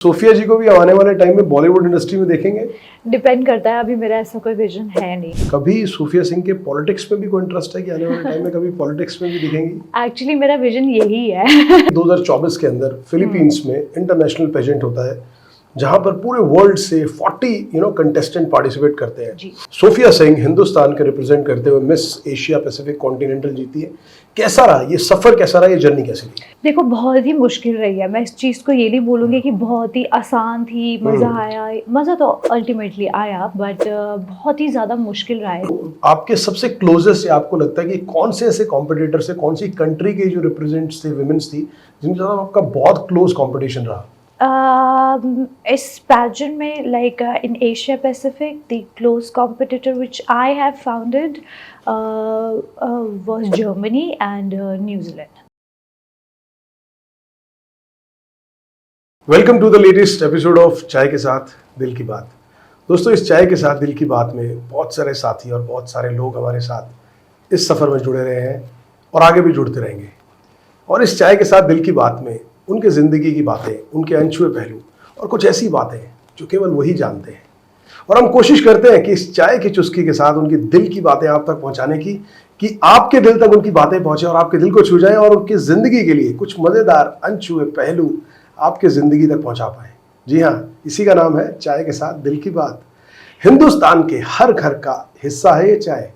Sophia जी को भी आने वाले टाइम में बॉलीवुड इंडस्ट्री में देखेंगे? डिपेंड करता है, अभी मेरा ऐसा कोई विजन है नहीं। कभी सोफिया सिंह के पॉलिटिक्स में भी कोई इंटरेस्ट है कि आने वाले टाइम में कभी पॉलिटिक्स में भी दिखेंगी? एक्चुअली मेरा विजन यही है। 2024 के अंदर फिलीपींस में इंटरनेशनल पेजेंट होता है जहां पर पूरे वर्ल्ड से 40 कंटेस्टेंट पार्टिसिपेट करते हैं। जी। सोफिया सिंह हिंदुस्तान के रिप्रेजेंट करते हुए मिस एशिया पैसिफिक कॉन्टिनेंटल जीती है। कैसा रहा ये सफर, कैसा रहा ये जर्नी, कैसी रही? देखो, बहुत ही मुश्किल रही है। मैं इस चीज़ को ये नहीं बोलूँगी कि बहुत ही आसान थी, मज़ा आया। मज़ा तो अल्टीमेटली आया, बट बहुत ही ज़्यादा मुश्किल रहा है। आपके सबसे क्लोजेस्ट आपको लगता है कि कौन से ऐसे कॉम्पिटिटर से, कौन सी कंट्री के जो रिप्रेजेंट्स थे, विमेंस थी, जिनके साथ आपका बहुत क्लोज कॉम्पिटिशन रहा? इस पैजेंट में, like in Asia Pacific, the close competitor which I have founded was Germany and New Zealand. Welcome to the latest episode of Chai के साथ दिल की बात। दोस्तों, इस चाय के साथ दिल की बात में बहुत सारे साथी और बहुत सारे लोग हमारे साथ इस सफ़र में जुड़े रहे हैं और आगे भी जुड़ते रहेंगे। और इस चाय के साथ दिल की बात में उनके ज़िंदगी की बातें, उनके अनछुए पहलू और कुछ ऐसी बातें जो केवल वही जानते हैं। और हम कोशिश करते हैं कि इस चाय की चुस्की के साथ उनकी दिल की बातें आप तक पहुंचाने की, कि आपके दिल तक उनकी बातें पहुंचे और आपके दिल को छू जाएं और उनकी ज़िंदगी के लिए कुछ मज़ेदार अनछुए पहलू आपके ज़िंदगी तक पहुंचा पाएं। जी हाँ, इसी का नाम है चाय के साथ दिल की बात। हिंदुस्तान के हर घर का हिस्सा है ये चाय।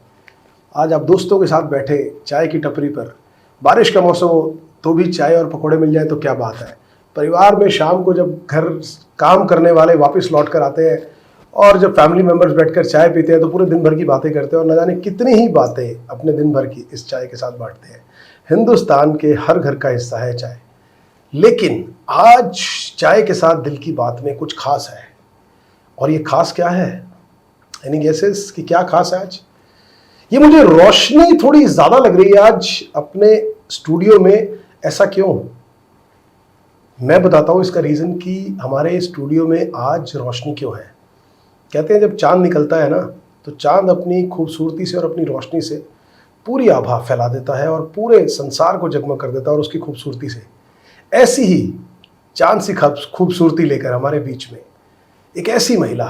आज आप दोस्तों के साथ बैठे चाय की टपरी पर, बारिश का मौसम हो तो भी चाय और पकौड़े मिल जाए तो क्या बात है। परिवार में शाम को जब घर काम करने वाले वापस लौट कर आते हैं और जब फैमिली मेम्बर्स बैठकर चाय पीते हैं तो पूरे दिन भर की बातें करते हैं और न जाने कितनी ही बातें अपने दिन भर की इस चाय के साथ बांटते हैं। हिंदुस्तान के हर घर का हिस्सा है चाय। लेकिन आज चाय के साथ दिल की बात में कुछ खास है। और ये खास क्या है? एनी गेसेस कि क्या खास है आज? ये मुझे रोशनी थोड़ी ज़्यादा लग रही है आज अपने स्टूडियो में। ऐसा क्यों? मैं बताता हूँ इसका रीज़न कि हमारे स्टूडियो में आज रोशनी क्यों है। कहते हैं जब चांद निकलता है ना, तो चांद अपनी खूबसूरती से और अपनी रोशनी से पूरी आभा फैला देता है और पूरे संसार को जगमग कर देता है और उसकी खूबसूरती से। ऐसी ही चांद सी खूबसूरती लेकर हमारे बीच में एक ऐसी महिला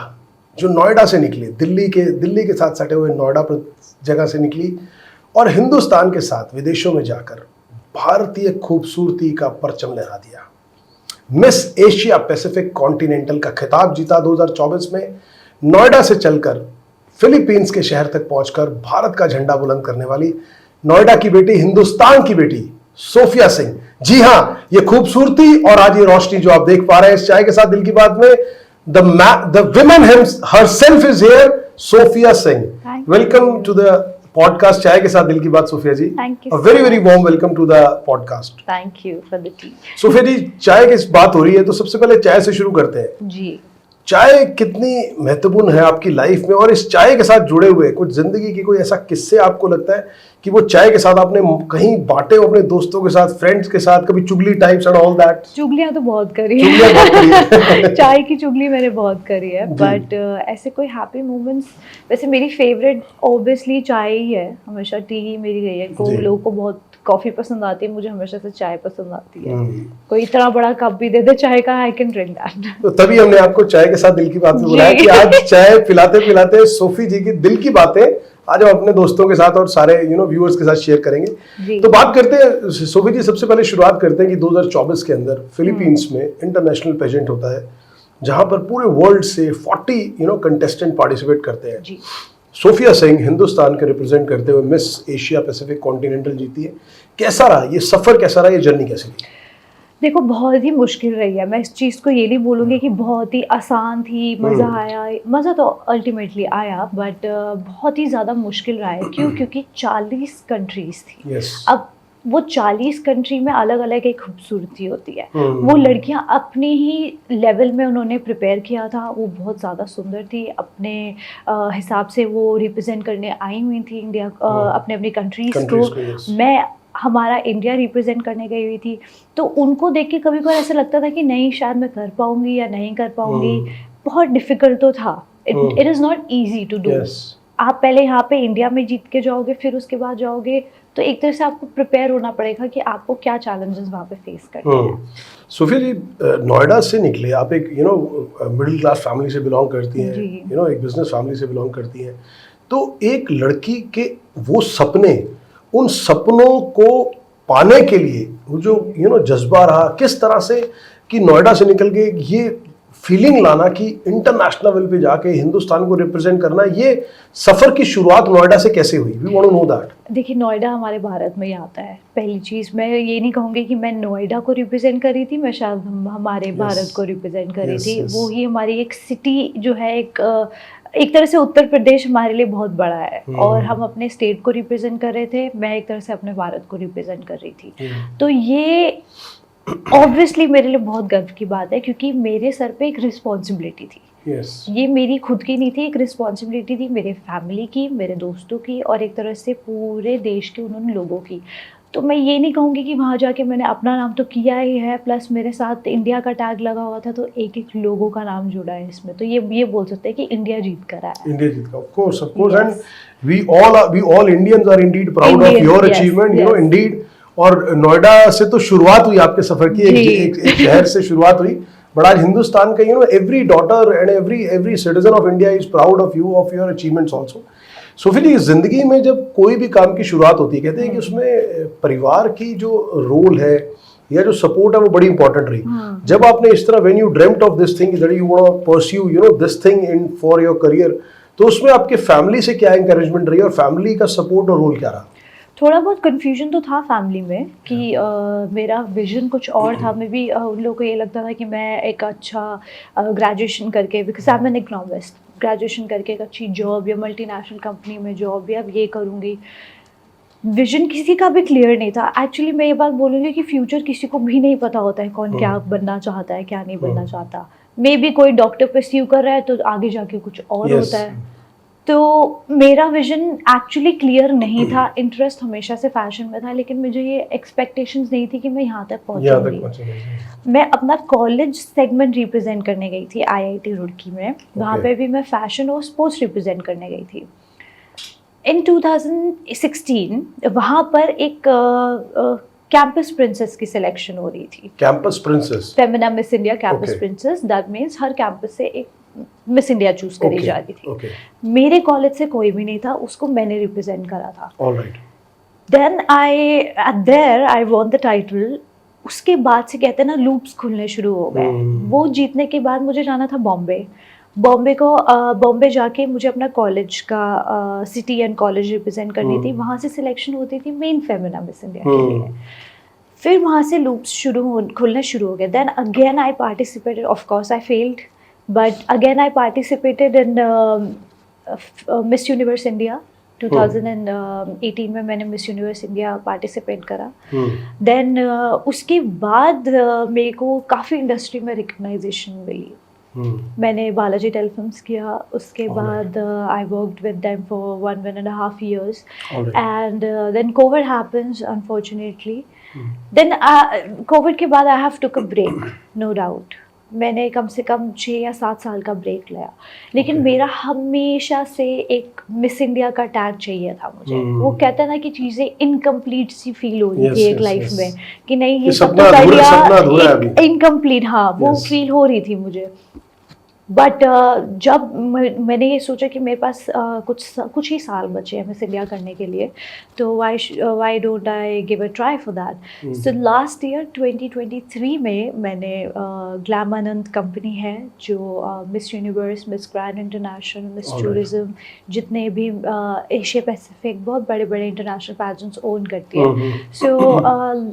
जो नोएडा से निकली, दिल्ली के साथ सटे हुए नोएडा जगह से निकली और हिंदुस्तान के साथ विदेशों में जाकर भारतीय खूबसूरती का परचम लहरा दिया। मिस एशिया पैसिफिक कॉन्टिनेंटल का खिताब जीता 2024 में। नोएडा से चलकर फिलीपींस के शहर तक पहुंचकर भारत का झंडा बुलंद करने वाली नोएडा की बेटी, हिंदुस्तान की बेटी सोफिया सिंह। जी हां, ये खूबसूरती और आज ये रोशनी जो आप देख पा रहे हैं इस चाय के साथ दिल की बात में, the women herself is here, Sophia Singh. Welcome to the podcast चाय के साथ दिल की बात, Sophia ji. Thank you. Very very warm welcome to the podcast. Thank you for the tea. Sophia ji, चाय की बात हो रही है तो सबसे पहले चाय से शुरू करते हैं। जी। चाय कितनी महत्वपूर्ण है आपकी लाइफ में, और इस चाय के साथ जुड़े हुए कुछ जिंदगी की कोई ऐसा किस्से आपको लगता है कि वो चाय के साथ आपने कहीं बांटे हो अपने दोस्तों के साथ, फ्रेंड्स के साथ, कभी चुगली टाइप्स एंड ऑल दैट? चुगलियां तो बहुत करी चुगलियां बहुत करी है। है। चाय की चुगली मैंने बहुत करी है, बट ऐसे कोई हैप्पी मोमेंट्स, वैसे मेरी फेवरेट ऑब्वियसली चाय ही है। हमेशा टी ही मेरी रही है। कोई लोगों को बहुत कॉफी पसंद आती है, मुझे हमेशा से चाय पसंद आती है। कोई इतना बड़ा कप भी दे दे चाय का, आई कैन ड्रिंक दैट। तो तभी हमने आपको चाय के साथ दिल की बात में बुलाया कि आज चाय पिलाते पिलाते सोफी जी की दिल की बातें आज हम अपने दोस्तों के साथ और सारे व्यूअर्स के साथ शेयर करेंगे। तो बात करते हैं सोफी जी, सबसे पहले शुरुआत करते हैं कि 2024 के अंदर फिलीपींस में इंटरनेशनल पेजेंट होता है जहां पर पूरे वर्ल्ड से 40 कंटेस्टेंट पार्टिसिपेट करते हैं। जी। सोफिया सिंह हिंदुस्तान के रिप्रेजेंट करते हुए मिस एशिया पैसिफिक कॉन्टिनेंटल जीती है। कैसा रहा ये सफर, कैसा रहा ये जर्नी, कैसी रही? देखो, बहुत ही मुश्किल रही है। मैं इस चीज़ को ये नहीं बोलूँगी कि बहुत ही आसान थी, मज़ा आया। मज़ा तो अल्टीमेटली आया, बट बहुत ही ज़्यादा मुश्किल रहा है। क्यों? क्योंकि 40 कंट्रीज़ थी। अब वो 40 कंट्री में अलग अलग एक खूबसूरती होती है। वो लड़कियां अपने ही लेवल में उन्होंने प्रिपेयर किया था। वो बहुत ज़्यादा सुंदर थी, अपने हिसाब से वो रिप्रेजेंट करने आई हुई थी इंडिया, अपने अपनी कंट्रीज़ को। मैं हमारा इंडिया रिप्रेजेंट करने गई हुई थी, तो उनको देख के कभी कभार ऐसा लगता था कि नहीं, शायद मैं कर पाऊंगी या नहीं कर पाऊंगी। बहुत डिफिकल्ट तो था। It is not easy to do. आप पहले यहाँ पे इंडिया में जीत के जाओगे, फिर उसके बाद जाओगे, तो एक तरह से आपको प्रिपेयर होना पड़ेगा कि आपको क्या चैलेंजेस वहाँ पे फेस करने हैं। सोफिया जी, नोएडा से निकले आप, एक मिडिल क्लास फैमिली से बिलोंग करती हैं, जी। एक बिजनेस फैमिली से बिलोंग करती हैं, तो एक लड़की के वो सपने, उन सपनों को पाने के लिए वो जो जज्बा रहा किस तरह से कि नोएडा से निकल के ये फीलिंग लाना कि इंटरनेशनल लेवल पे जाके हिंदुस्तान को रिप्रेजेंट करना, ये सफर की शुरुआत नोएडा से कैसे हुई? We want to know that. देखिए, नोएडा हमारे भारत में ही आता है। पहली चीज़ मैं ये नहीं कहूँगी कि मैं नोएडा को रिप्रेजेंट कर रही थी, मैं शायद हमारे भारत को रिप्रेजेंट कर रही थी। वो ही हमारी एक सिटी जो है, एक तरह से उत्तर प्रदेश हमारे लिए बहुत बड़ा है, और हम अपने स्टेट को रिप्रेजेंट कर रहे थे, मैं एक तरह से अपने भारत को रिप्रेजेंट कर रही थी। तो ये ऑब्वियसली मेरे लिए बहुत गर्व की बात है, क्योंकि मेरे सर पे एक रिस्पॉन्सिबिलिटी थी। ये मेरी खुद की नहीं थी, एक रिस्पॉन्सिबिलिटी थी मेरे फैमिली की, मेरे दोस्तों की, और एक तरह से पूरे देश के उन लोगों की। तो मैं ये नहीं कहूँगी कि वहाँ जाके मैंने अपना नाम तो किया ही है, प्लस मेरे साथ इंडिया का टैग लगा हुआ था, तो एक एक लोगों का नाम जुड़ा है इसमें। तो ये बोल सकते हैं कि इंडिया जीत कर आया। इंडिया जीत का, of course, and we all Indians are indeed proud of your achievement, indeed। और नोएडा से तो शुरुआत हुई आपके सफर की, एक शहर से शुरुआत हुई, बट आज हिंदुस्तान का every daughter and every citizen of India is proud of you, of your achievements also. Sophie ji, जिंदगी में जब कोई भी काम की शुरुआत होती है, कहते हैं कि उसमें परिवार की जो रोल है या जो सपोर्ट है वो बड़ी इंपॉर्टेंट रही। जब आपने इस तरह when you dreamed of this thing that you want to pursue this thing in for your career, तो उसमें आपके फैमिली से क्या एनकरेजमेंट रही और फैमिली का सपोर्ट और रोल क्या रहा? थोड़ा बहुत कन्फ्यूजन तो था फैमिली में कि मेरा विजन कुछ और था। मे बी उन लोगों को ये लगता था कि मैं एक अच्छा ग्रेजुएशन करके, because I am an economist, graduation करके एक अच्छी जॉब या मल्टीनेशनल कंपनी में जॉब या ये करूँगी। विजन किसी का भी क्लियर नहीं था। एक्चुअली मैं ये बात बोलूँगी कि फ्यूचर किसी को भी नहीं पता होता है, कौन क्या बनना चाहता है, क्या नहीं बनना चाहता। मे बी कोई डॉक्टर परस्यू कर रहा है तो आगे जाके कुछ और होता है। तो मेरा विजन एक्चुअली क्लियर नहीं था। इंटरेस्ट हमेशा से फैशन में था, लेकिन मुझे ये एक्सपेक्टेशंस नहीं थी कि मैं यहाँ तक पहुँचूंगी। मैं अपना कॉलेज सेगमेंट रिप्रेजेंट करने गई थी IIT रुड़की में। वहाँ पे भी मैं फैशन और स्पोर्ट्स रिप्रेजेंट करने गई थी। इन 2016 वहाँ पर एक कैंपस प्रिंसेस की सिलेक्शन हो रही थी। Campus princess, Femina miss India campus princess, that means her campus से एक मिस इंडिया चूज करी जा रही थी। मेरे कॉलेज से कोई भी नहीं था, उसको मैंने रिप्रेजेंट करा था। Then I won the title. उसके बाद से कहते हैं ना, लूप्स खुलने शुरू हो गए। वो जीतने के बाद मुझे जाना था बॉम्बे जाके मुझे अपना कॉलेज का सिटी एंड कॉलेज रिप्रेजेंट करनी थी। वहाँ से सिलेक्शन होती थी मेन फेमिना मिस इंडिया के लिए। फिर वहाँ से लूप्स खुलने शुरू हो गए। Then again I participated, of course I failed, but again I participated in Miss Universe India 2018 में मैंने मिस यूनिवर्स इंडिया पार्टिसिपेट करा। देन उसके बाद मेरे को काफ़ी इंडस्ट्री में रिकग्नाइजेशन मिली। मैंने बालाजी टेलीफिल्म्स किया, उसके बाद I worked with them for 1.5 years and then COVID happens unfortunately. Then COVID के बाद I have took a break, no doubt। मैंने कम से कम 6 या 7 साल का ब्रेक लिया, लेकिन मेरा हमेशा से एक मिस इंडिया का टैग चाहिए था मुझे। वो कहता ना कि चीज़ें इनकम्प्लीट सी फील हो रही थी एक लाइफ में, कि नहीं ये सब तो कर लिया, इनकम्प्लीट, हाँ वो फील हो रही थी मुझे। बट जब मैंने ये सोचा कि मेरे पास कुछ ही साल बचे हैं मिस इंडिया करने के लिए, तो why don't I give a try for that. So last year 2023 में मैंने ग्लैमानंद कंपनी है जो miss universe, miss grand international, miss tourism, जितने भी एशिया पैसिफिक बहुत बड़े बड़े इंटरनेशनल पैजेंट्स ओन करती है। So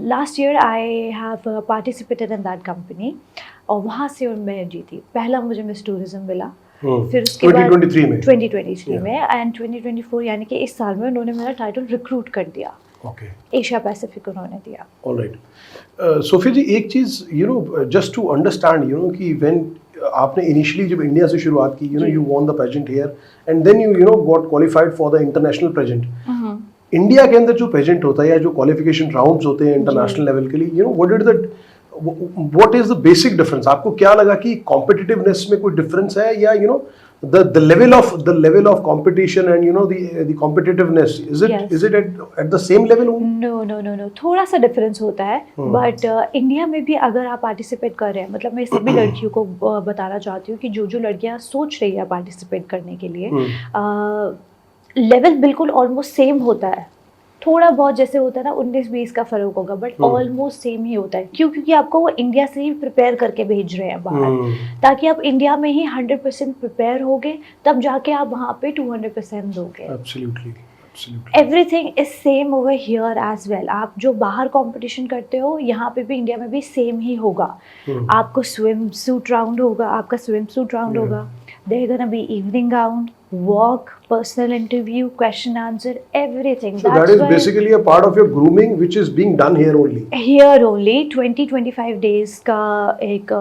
last year I have participated in that company, और वहाँ से मैं जीती। पहला मुझे मिस टूरिज्म मिला, फिर उसके बाद 2023 में एंड 2024 यानी कि इस साल में उन्होंने मेरा टाइटल रिक्रूट कर दिया। एशिया पैसिफिक उन्होंने दिया। ऑलराइट। सोफी जी, एक चीज़ जस्ट टू अंडरस्टैंड कि व्हेन आपने इनिशियली जब इंडिया से शुरुआत की, you won the pageant here and then you got qualified for the international pageant. India के अंदर जो पेजेंट होता है या जो क्वालिफिकेशन राउंड्स होते हैं इंटरनेशनल लेवल के लिए, what is the basic difference? आपको क्या लगा कि कॉम्पिटिटिवनेस में कोई डिफरेंस है, या the level of competition and the competitiveness, is it at the same level? No, थोड़ा सा डिफरेंस होता है, बट इंडिया में भी अगर आप पार्टिसिपेट कर रहे हैं, मतलब मैं सभी लड़कियों को बताना चाहती हूँ कि जो लड़कियाँ सोच रही है पार्टिसिपेट करने के लिए, लेवल बिल्कुल ऑलमोस्ट सेम होता है। थोड़ा बहुत जैसे होता है ना 19-20 का फर्क होगा, बट ऑलमोस्ट सेम ही होता है। क्योंकि आपको वो इंडिया से ही प्रिपेयर करके भेज रहे हैं बाहर, ताकि आप इंडिया में ही 100% प्रिपेयर होगे, तब जाके आप वहाँ पे 200% दोगे। Absolutely. Everything is same over here as well. आप जो बाहर कंपटीशन करते हो, यहाँ पे भी इंडिया में भी सेम ही होगा। आपको स्विम सूट राउंड होगा, there gonna be evening gown, walk, personal interview, question answer, everything. So that is basically a part of your grooming which is being done here only. Here only 20-25 days का एक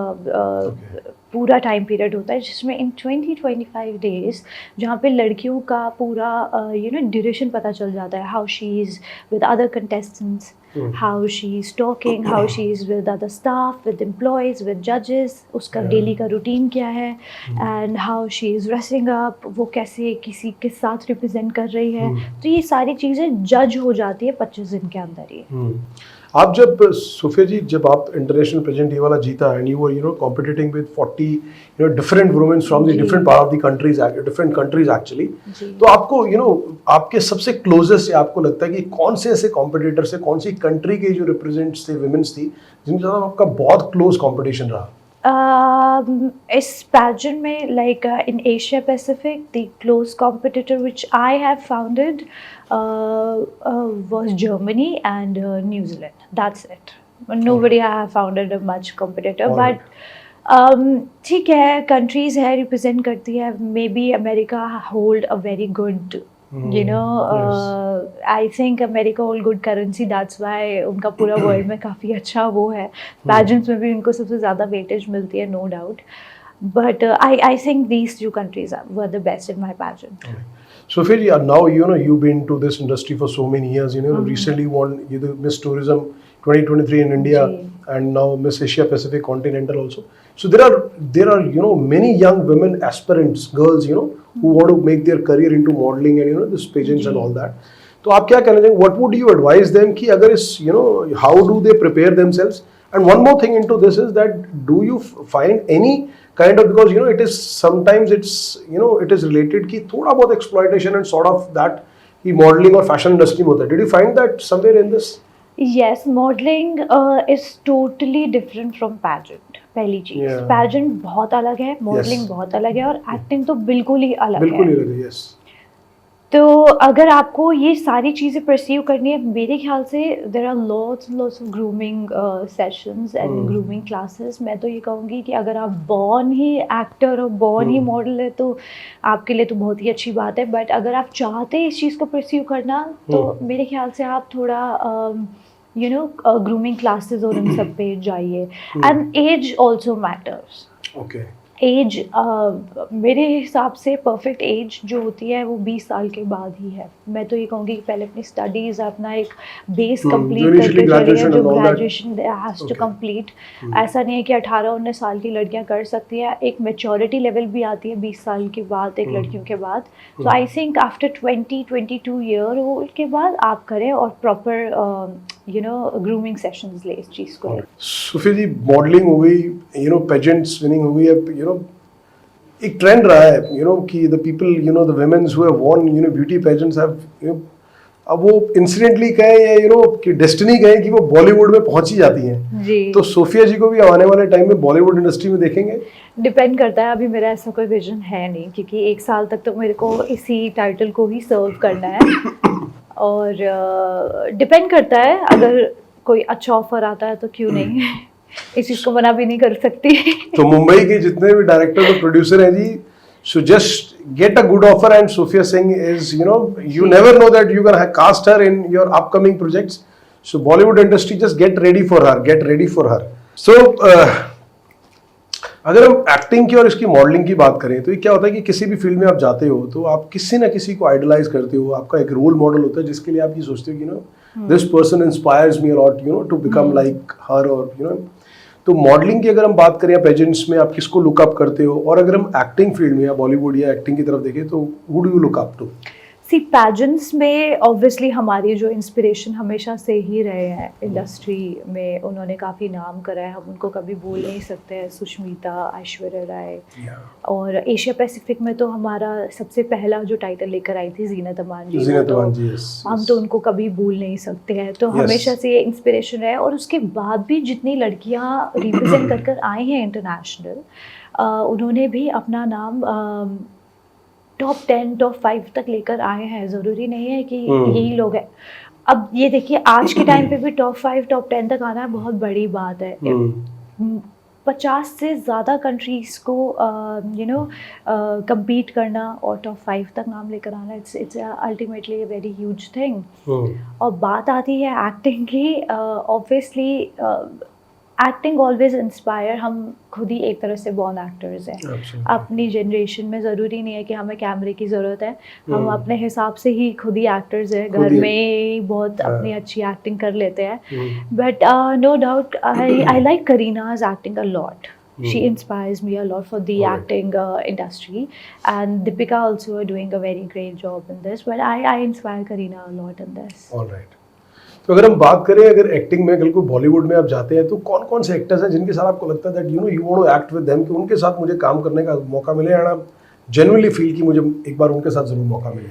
पूरा time period होता है, जिसमें इन 20-25 days जहाँ पे लड़कियों का पूरा ड्यूरेशन पता चल जाता है, how she is with other contestants, how she is talking, how she is with other staff, with employees, with जजेस, उसका डेली का रूटीन क्या है, and how she is dressing up, वो कैसे किसी के साथ रिप्रेजेंट कर रही है। तो ये सारी चीज़ें जज हो जाती है 25 दिन के अंदर ही। आप जब सोफिया जी, जब आप इंटरनेशनल प्रेजेंट ये वाला जीता, and you were competing with 40 different women from the different part of the countries, different countries actually, तो आपको आपके सबसे क्लोजेस्ट से आपको लगता है कि कौन से ऐसे कॉम्पिटिटर से, कौन सी कंट्री के जो रिप्रेजेंट्स थे, वुमेन्स थी, जिनके साथ आपका बहुत क्लोज कॉम्पिटिशन रहा? इस pageant में, like in Asia Pacific, the close competitor which I have founded was Germany and New Zealand. That's it. Nobody I have founded a much competitor, but ठीक है, countries है represent करती है, maybe America hold a very good I think America hold good currency, that's why उनका पूरा world में काफ़ी अच्छा वो है, pageants में भी उनको सबसे ज़्यादा वेटेज मिलती है, no doubt, but I think these two countries were the best in my pageant. So Phil, now you've been to this industry for so many years, recently won the Miss Tourism 2023 in India, and now Miss Asia Pacific Continental also. So there are many young women aspirants, girls, who want to make their career into modeling and this pageants and all that. तो आप क्या कहना चाहेंगे? What would you advise them कि अगर इस how do they prepare themselves? And one more thing into this is that, do you find any kind of, because it is sometimes it is related कि थोड़ा बहुत exploitation and sort of that कि modeling और fashion industry में होता है. Did you find that somewhere in this? Yes, modeling is totally different from pageant. पहली चीज, pageant बहुत अलग है, modeling बहुत अलग है, और acting तो बिल्कुल ही अलग है। Yes. तो अगर आपको ये सारी चीज़ें परसीव करनी है, मेरे ख्याल से there are lots of grooming sessions and grooming classes. मैं तो ये कहूँगी कि अगर आप born ही actor और born ही model है, तो आपके लिए तो बहुत ही अच्छी बात है, but अगर आप चाहते हैं इस चीज़ को परसीव करना, तो मेरे ख्याल से आप थोड़ा grooming classes और इन सब पे जाइए। And age also matters. Okay. Age मेरे हिसाब से परफेक्ट एज जो होती है वो 20 साल के बाद ही है। मैं तो ये कहूँगी कि पहले अपनी स्टडीज़, अपना एक बेस कंप्लीट करके चलिए, जो ग्रेजुएशन हैज़ टू कंप्लीट। ऐसा नहीं है कि 18-19 साल की लड़कियाँ कर सकती हैं, एक मैच्योरिटी लेवल भी आती है 20 साल के बाद एक लड़कियों के बाद। So I think after 20-22 year old के बाद आप करें और प्रॉपर ग्रूमिंग सेशंस ले इस चीज़ को। सुफी जी, मॉडलिंग हो गई, पेजेंट्स विनिंग हो गई, अब एक ट्रेंड रहा है कि the people the women's who have won beauty pageants have अब वो इंसिडेंटली कहें या कि डेस्टिनी कहें कि वो बॉलीवुड में पहुंच ही जाती हैं। तो सोफिया जी को भी आने वाले टाइम में बॉलीवुड इंडस्ट्री में देखेंगे? डिपेंड करता है, अभी मेरा ऐसा कोई विजन है नहीं, क्योंकि 1 साल तक तो मेरे को इसी टाइटल को ही सर्व करना है, और डिपेंड करता है, अगर कोई अच्छा ऑफर आता है तो क्यों नहीं, इस चीज़ को मना भी नहीं कर सकती। तो मुंबई के जितने भी डायरेक्टर और प्रोड्यूसर हैं जी, so just get a good offer, and Sophia Singh is you never know that you can cast her in your upcoming projects. So Bollywood industry, just get ready for her. So अगर हम acting की और इसकी modelling की बात करें, तो ये क्या होता है कि किसी भी फील्ड में आप जाते हो तो आप किसी ना किसी को आइडलाइज करते हो, आपका एक रोल मॉडल होता है जिसके लिए आप ये सोचते हो कि this person inspires me a lot to become like her, और तो मॉडलिंग की अगर हम बात करें या पेजेंट्स में आप किसको लुक अप करते हो, और अगर हम एक्टिंग फील्ड में या बॉलीवुड या एक्टिंग की तरफ देखें तो who do you look up to? See pageants में ऑब्वियसली हमारी जो इंस्पिरेशन हमेशा से ही रहे हैं इंडस्ट्री में, उन्होंने काफ़ी नाम करा है, हम उनको कभी भूल नहीं सकते हैं। सुष्मिता, ऐश्वर्या राय, और एशिया पैसिफिक में तो हमारा सबसे पहला जो टाइटल लेकर आई थी जीनत अमान जी, जीनत तो अमान जी, yes, हम तो उनको कभी भूल नहीं सकते हैं। तो Yes. हमेशा से ये इंस्पिरेशन है, और उसके बाद भी जितनी लड़कियां रिप्रेजेंट कर कर आई हैं इंटरनेशनल, उन्होंने भी अपना नाम टॉप 10 टॉप 5 तक लेकर आए हैं। ज़रूरी नहीं है कि यही लोग हैं। अब ये देखिए आज के टाइम पे भी टॉप 5 टॉप 10 तक आना बहुत बड़ी बात है। 50 से ज़्यादा कंट्रीज़ को compete करना और टॉप 5 तक नाम लेकर आना, it's ultimately a very huge thing. और बात आती है एक्टिंग की, ऑब्वियसली एक्टिंग ऑलवेज इंस्पायर, हम खुद ही एक तरह से बॉर्न एक्टर्स हैं। अपनी जनरेशन में ज़रूरी नहीं है कि हमें कैमरे की ज़रूरत है, हम अपने हिसाब से ही खुद ही एक्टर्स हैं, घर में ही बहुत अपनी अच्छी एक्टिंग कर लेते हैं। But no doubt I like Kareena's acting a lot. She inspires me a lot for the acting industry, and Deepika also are doing a very great job in this, but I inspire Kareena a lot in this. All right. तो अगर हम बात करें, अगर acting में बिल्कुल बॉलीवुड में आप जाते हैं तो कौन कौन से एक्टर्स हैं जिनके साथ आपको लगता है that you want to act with them, कि उनके साथ मुझे काम करने का मौका मिले, एंड आप जेन्युइनली फील कि मुझे एक बार उनके साथ जरूर मौका मिले?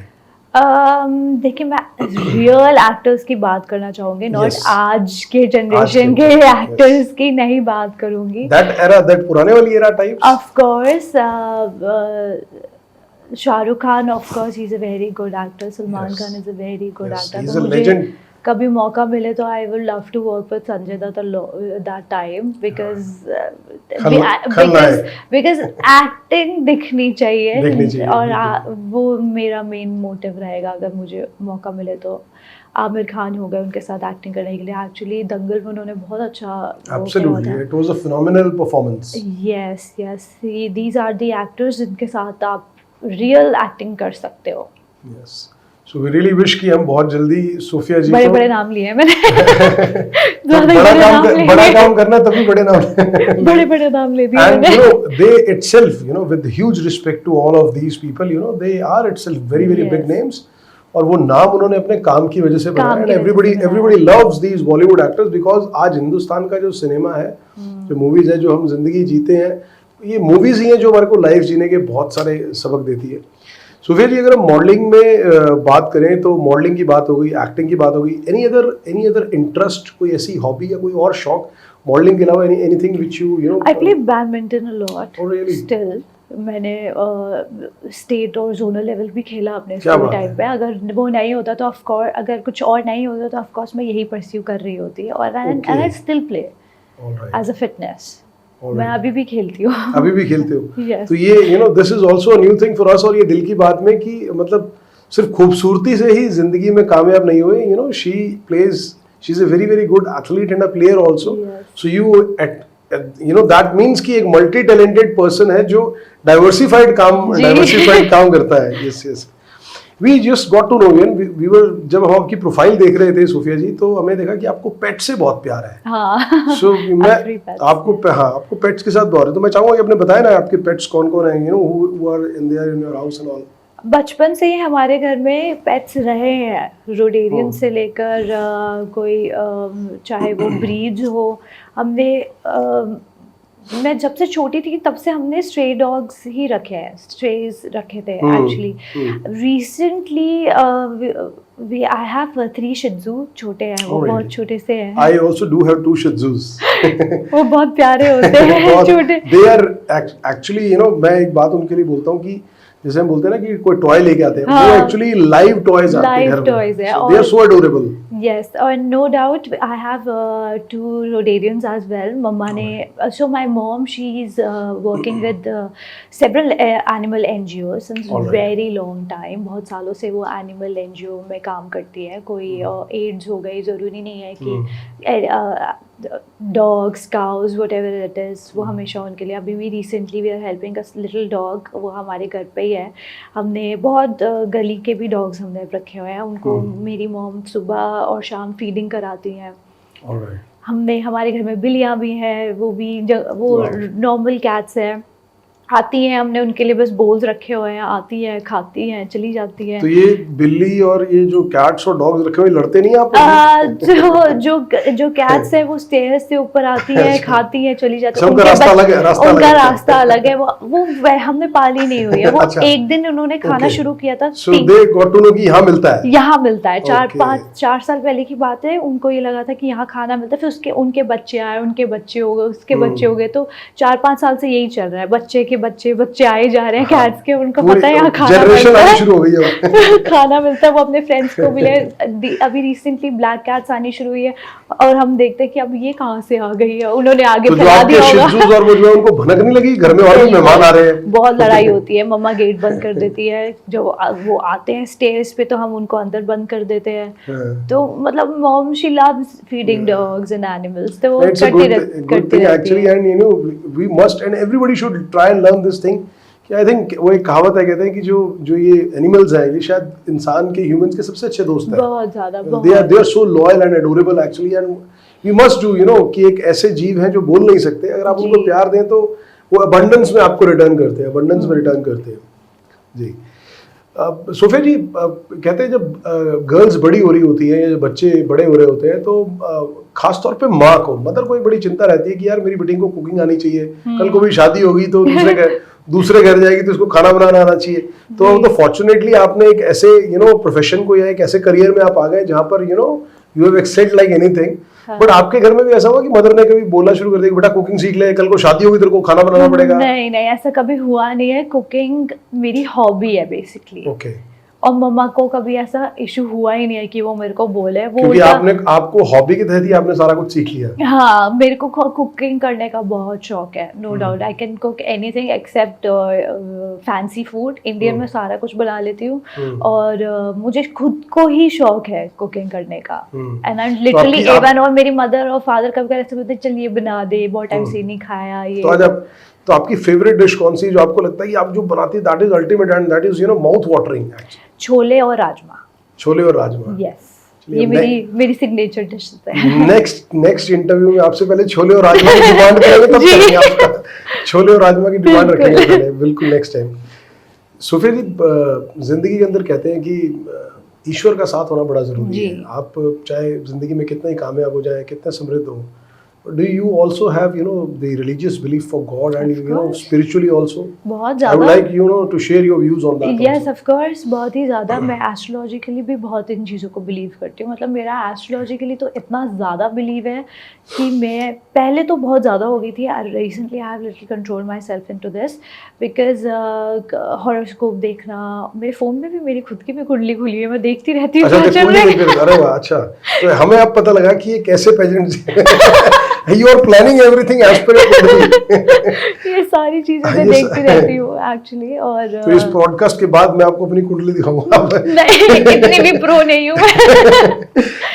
देखिए, मैं रियल एक्टर्स की बात करना चाहूँगी, नॉट Yes. आज के जनरेशन के एक्टर्स की नहीं बात करूँगी। दैट एरा, दैट पुराने वाली era types? Of course Shahrukh Khan, of course he is a very good actor. Salman Khan is a very good actor. He's तो a मुझे legend. कभी मौका मिले तो I would love to work with Sanjay Dutt that time, because acting दिखनी चाहिए, और वो मेरा मेन मोटिव रहेगा अगर मुझे मौका मिले तो। आमिर खान हो गए उनके साथ एक्टिंग करने के लिए, एक्चुअली दंगल में उन्होंने बहुत अच्छा Absolutely, it was a phenomenal performance. Yes yes, these are the actors जिनके साथ आप रियल एक्टिंग कर सकते हो। Yes. So we really wish कि हम बहुत जल्दी सोफिया जी बड़े को बड़े नाम लिए हैं मैंने तो बड़ा काम करना तभी बड़े नाम बड़े बड़े नाम ले दिए and मैंने। you know they itself, you know, with huge respect to all of these people, you know, they are itself very very big Yes. names, और वो नाम उन्होंने अपने काम की वजह से बनाया, and की वजह से everybody loves these Bollywood actors because आज हिंदुस्तान का जो सिनेमा है, जो मूवीज है, जो हम जिंदगी जीते हैं, ये मूवीज ही हैं जो हमारे को लाइफ जीने के बहुत सारे सबक देती है। सुफिया जी, अगर हम मॉडलिंग में बात करें तो मॉडलिंग की बात हो गई, एक्टिंग की बात हो गई, एनी अदर इंटरेस्ट, कोई ऐसी हॉबी या कोई और शौक मॉडलिंग के अलावा, anything which you know? I play badminton a lot. Oh, really? Still मैंने स्टेट और जोनल लेवल भी खेला अपने स्कूल टाइम पे। अगर वो नहीं होता तो ऑफ कोर्स, अगर कुछ और नहीं होता तो ऑफ कोर्स मैं यही परस्यू कर रही होती, और I still play as a fitness. मैं अभी भी खेलती हूँ। अभी भी खेलते हो? Yes. तो ये you know this is also a new thing for us, और ये दिल की बात में कि मतलब सिर्फ खूबसूरती से ही जिंदगी में कामयाब नहीं हुए, you know, she is a very very good athlete and a player also. So you know that means कि एक मल्टी टैलेंटेड पर्सन है जो डाइवर्सिफाइड काम करता है। Yes yes, we just got to know, we were, जब हम आपकी प्रोफाइल देख रहे थे सोफिया जी, तो हमें देखा कि आपको पेट से बहुत प्यार है। हाँ। So, मैं आपको पेट्स के साथ बहुत है, तो मैं चाहूंगा कि आपने बताया ना आपके पेट्स कौन कौन हैं, you know, who are in there in your house and all. बचपन से ही हमारे घर में पेट्स रहे हैं, रोडेरियन से लेकर कोई चाहे वो ब्रीड्स हो। हमने मैं जब से छोटी थी तब से हमने स्ट्रे डॉग्स ही रखे हैं, स्ट्रेज रखे थे actually. Recently I have 3 shih tzu, छोटे हैं वो, बहुत छोटे से हैं। I also do have 2 shih tzus. वो बहुत प्यारे होते हैं छोटे। They are actually, you know, मैं एक बात उनके लिए बोलता हूँ कि जैसे हम बोलते हैं ना कि कोई टॉय लेके आते हैं, वो एक्चुअली लाइव टॉयज आते हैं घर में, they are so adorable. Yes, and no doubt I have 2 Rhodarians as well. Mama ने, so my mom, she's working with several animal NGOs since very long time. बहुत सालों से वो animal NGO में काम करती है। कोई AIDS हो गई, ज़रूरी नहीं है कि dogs, cows, whatever it is, वो हमेशा उनके लिए। अभी भी recently we are helping a little dog, वो हमारे घर पे ही है। हमने बहुत गली के भी डॉग्स हमने रखे हुए हैं, उनको मेरी मॉम सुबह और शाम फीडिंग कराती हैं। Alright. हमने हमारे घर में बिल्लियाँ भी हैं, वो भी वो वाह। नॉर्मल कैट्स हैं, आती हैं, हमने उनके लिए बस बोल्स रखे हुए हैं, आती हैं, खाती हैं, चली जाती हैं। तो ये बिल्ली और ये जो कैट्स और डॉग्स रखे हुए लड़ते नहीं आप जो कैट्स है वो स्टेयर्स से ऊपर आती है, अच्छा। खाती है, चली जाती अच्छा, है। उनका रास्ता अलग है, रास्ता अलग उनका है। रास्ता अलग है। वो हमने पाली नहीं हुई है। वो अच्छा। एक दिन उन्होंने खाना Okay. शुरू किया था, So they got to know कि यहाँ मिलता है। यहाँ मिलता है। Okay. 4 साल पहले की बात है, उनको ये लगा था कि यहाँ खाना मिलता है। फिर उसके उनके बच्चे आए, उनके बच्चे हो गए, उसके बच्चे हो गए, तो 4-5 साल से यही चल रहा है, बच्चे के बच्चे आए जा रहे हैं कैट्स के। उनको पता है यहाँ खाना जनरेशन मिलता आनी है, शुरू हो गई है। खाना मिलता है। वो अपने फ्रेंड्स को मिले। अभी रिसेंटली ब्लैक कैट्स आनी शुरू हुई है और हम देखते हैं कि अब ये कहाँ से आ गई है, उन्होंने आगे तो जो फैला आपके दिया होगा। शिज़ूज़ और वो जो है, उनको भनक नहीं लगी घर में और भी मेहमान आ रहे हैं? बहुत लड़ाई होती है, मम्मा गेट बंद कर देती है। जो वो आते हैं स्टेयर्स पे तो हम उनको अंदर बंद कर देते हैं। हाँ। तो मतलब mom she loves feeding dogs and animals, तो वो It's a good thing रहती actually, है। and you know we must and everybody should try and learn this thing कि आई थिंक वो एक कहावत है, कहते हैं कि जो ये एनिमल्स हैं ये शायद इंसान के ह्यूमंस के सबसे अच्छे दोस्त हैं। बहुत ज्यादा, they are so loyal and adorable actually, and we must do कि एक ऐसे जीव हैं जो बोल नहीं सकते, अगर आप उनको प्यार दें तो वो अबंडेंस में आपको रिटर्न करते हैं, अबंडेंस में रिटर्न करते हैं। जी सोफिया जी, कहते हैं जब गर्ल्स बड़ी हो रही होती हैं या जब बच्चे बड़े हो रहे होते हैं तो खास तौर पे माँ को, मदर को एक बड़ी चिंता रहती है कि यार मेरी बेटी को कुकिंग आनी चाहिए, कल को भी शादी होगी तो दूसरे घर जाएगी तो उसको खाना बनाना आना चाहिए। तो फॉर्चुनेटली आपने एक ऐसे प्रोफेशन को या एक ऐसे करियर में आप आ गए जहाँ पर you have excelled like anything. But आपके घर में भी ऐसा हुआ कि मदर ने कभी बोलना शुरू कर दिया कि बेटा कुकिंग सीख ले, कल को शादी होगी तेरे को खाना बनाना पड़ेगा? नहीं, ऐसा कभी हुआ नहीं है। कुकिंग मेरी हॉबी है बेसिकली। ओके। और मम्मा को कभी ऐसा इशू हुआ ही नहीं है कि वो मेरे को बोले। वो क्योंकि आपको हॉबी के तहत ही आपने सारा कुछ सीख लिया। हाँ, मेरे को कुकिंग करने का बहुत शौक है, no doubt. I can cook anything except fancy food. Indian में सारा कुछ बना लेती हूँ और मुझे खुद को ही शौक है कुकिंग करने का। एंड आई लिटरली इवन, और मेरी मदर और फादर कभी ऐसे बोलते चल ये बना दे, बहुत टाइम से नहीं खाया ये। तो आपकी फेवरेट डिश कौन सी जो आपको लगता है कि आप जो बनाती है that is ultimate and that is mouth watering? Chole और राजमा। छोले और राजमा, यस, ये मेरी सिग्नेचर डिश है। नेक्स्ट इंटरव्यू में आपसे पहले छोले और राजमा की डिमांड करेंगे, तब करेंगे आपका छोले और राजमा की डिमांड रखेंगे पहले, बिल्कुल नेक्स्ट टाइम। सोफिया जी, जिंदगी के अंदर कहते हैं कि ईश्वर का साथ होना बड़ा जरूरी है। आप चाहे जिंदगी में कितना ही कामयाब हो जाए, कितना समृद्ध हो, do you also have the religious belief for God and spiritually also? बहुत I ज़्यादा। would like to share your views on that. Yes, of course, बहुत ही ज़्यादा। मैं एस्ट्रोलॉजिकली भी बहुत इन चीज़ों को बिलीव करती हूँ। मतलब मेरा एस्ट्रोलॉजिकली तो इतना ज़्यादा बिलीव है कि मैं पहले तो बहुत ज़्यादा हो गई थी। Recently I have little control my self into this because horoscope देखना, मेरे फ़ोन में भी मेरी खुद की भी कुंडली खुली है, मैं देखती रहती हूँ। अरे वाह, अच्छा। तो हमें अब पता लगा कि ये कैसे pageants You are planning everything as per your कुंडली। ये सारी चीजें मैं देखती रहती हूँ एक्चुअली। और तो इस पॉडकास्ट के बाद मैं आपको अपनी कुंडली दिखाऊंगा। नहीं, इतनी भी प्रो नहीं हूँ।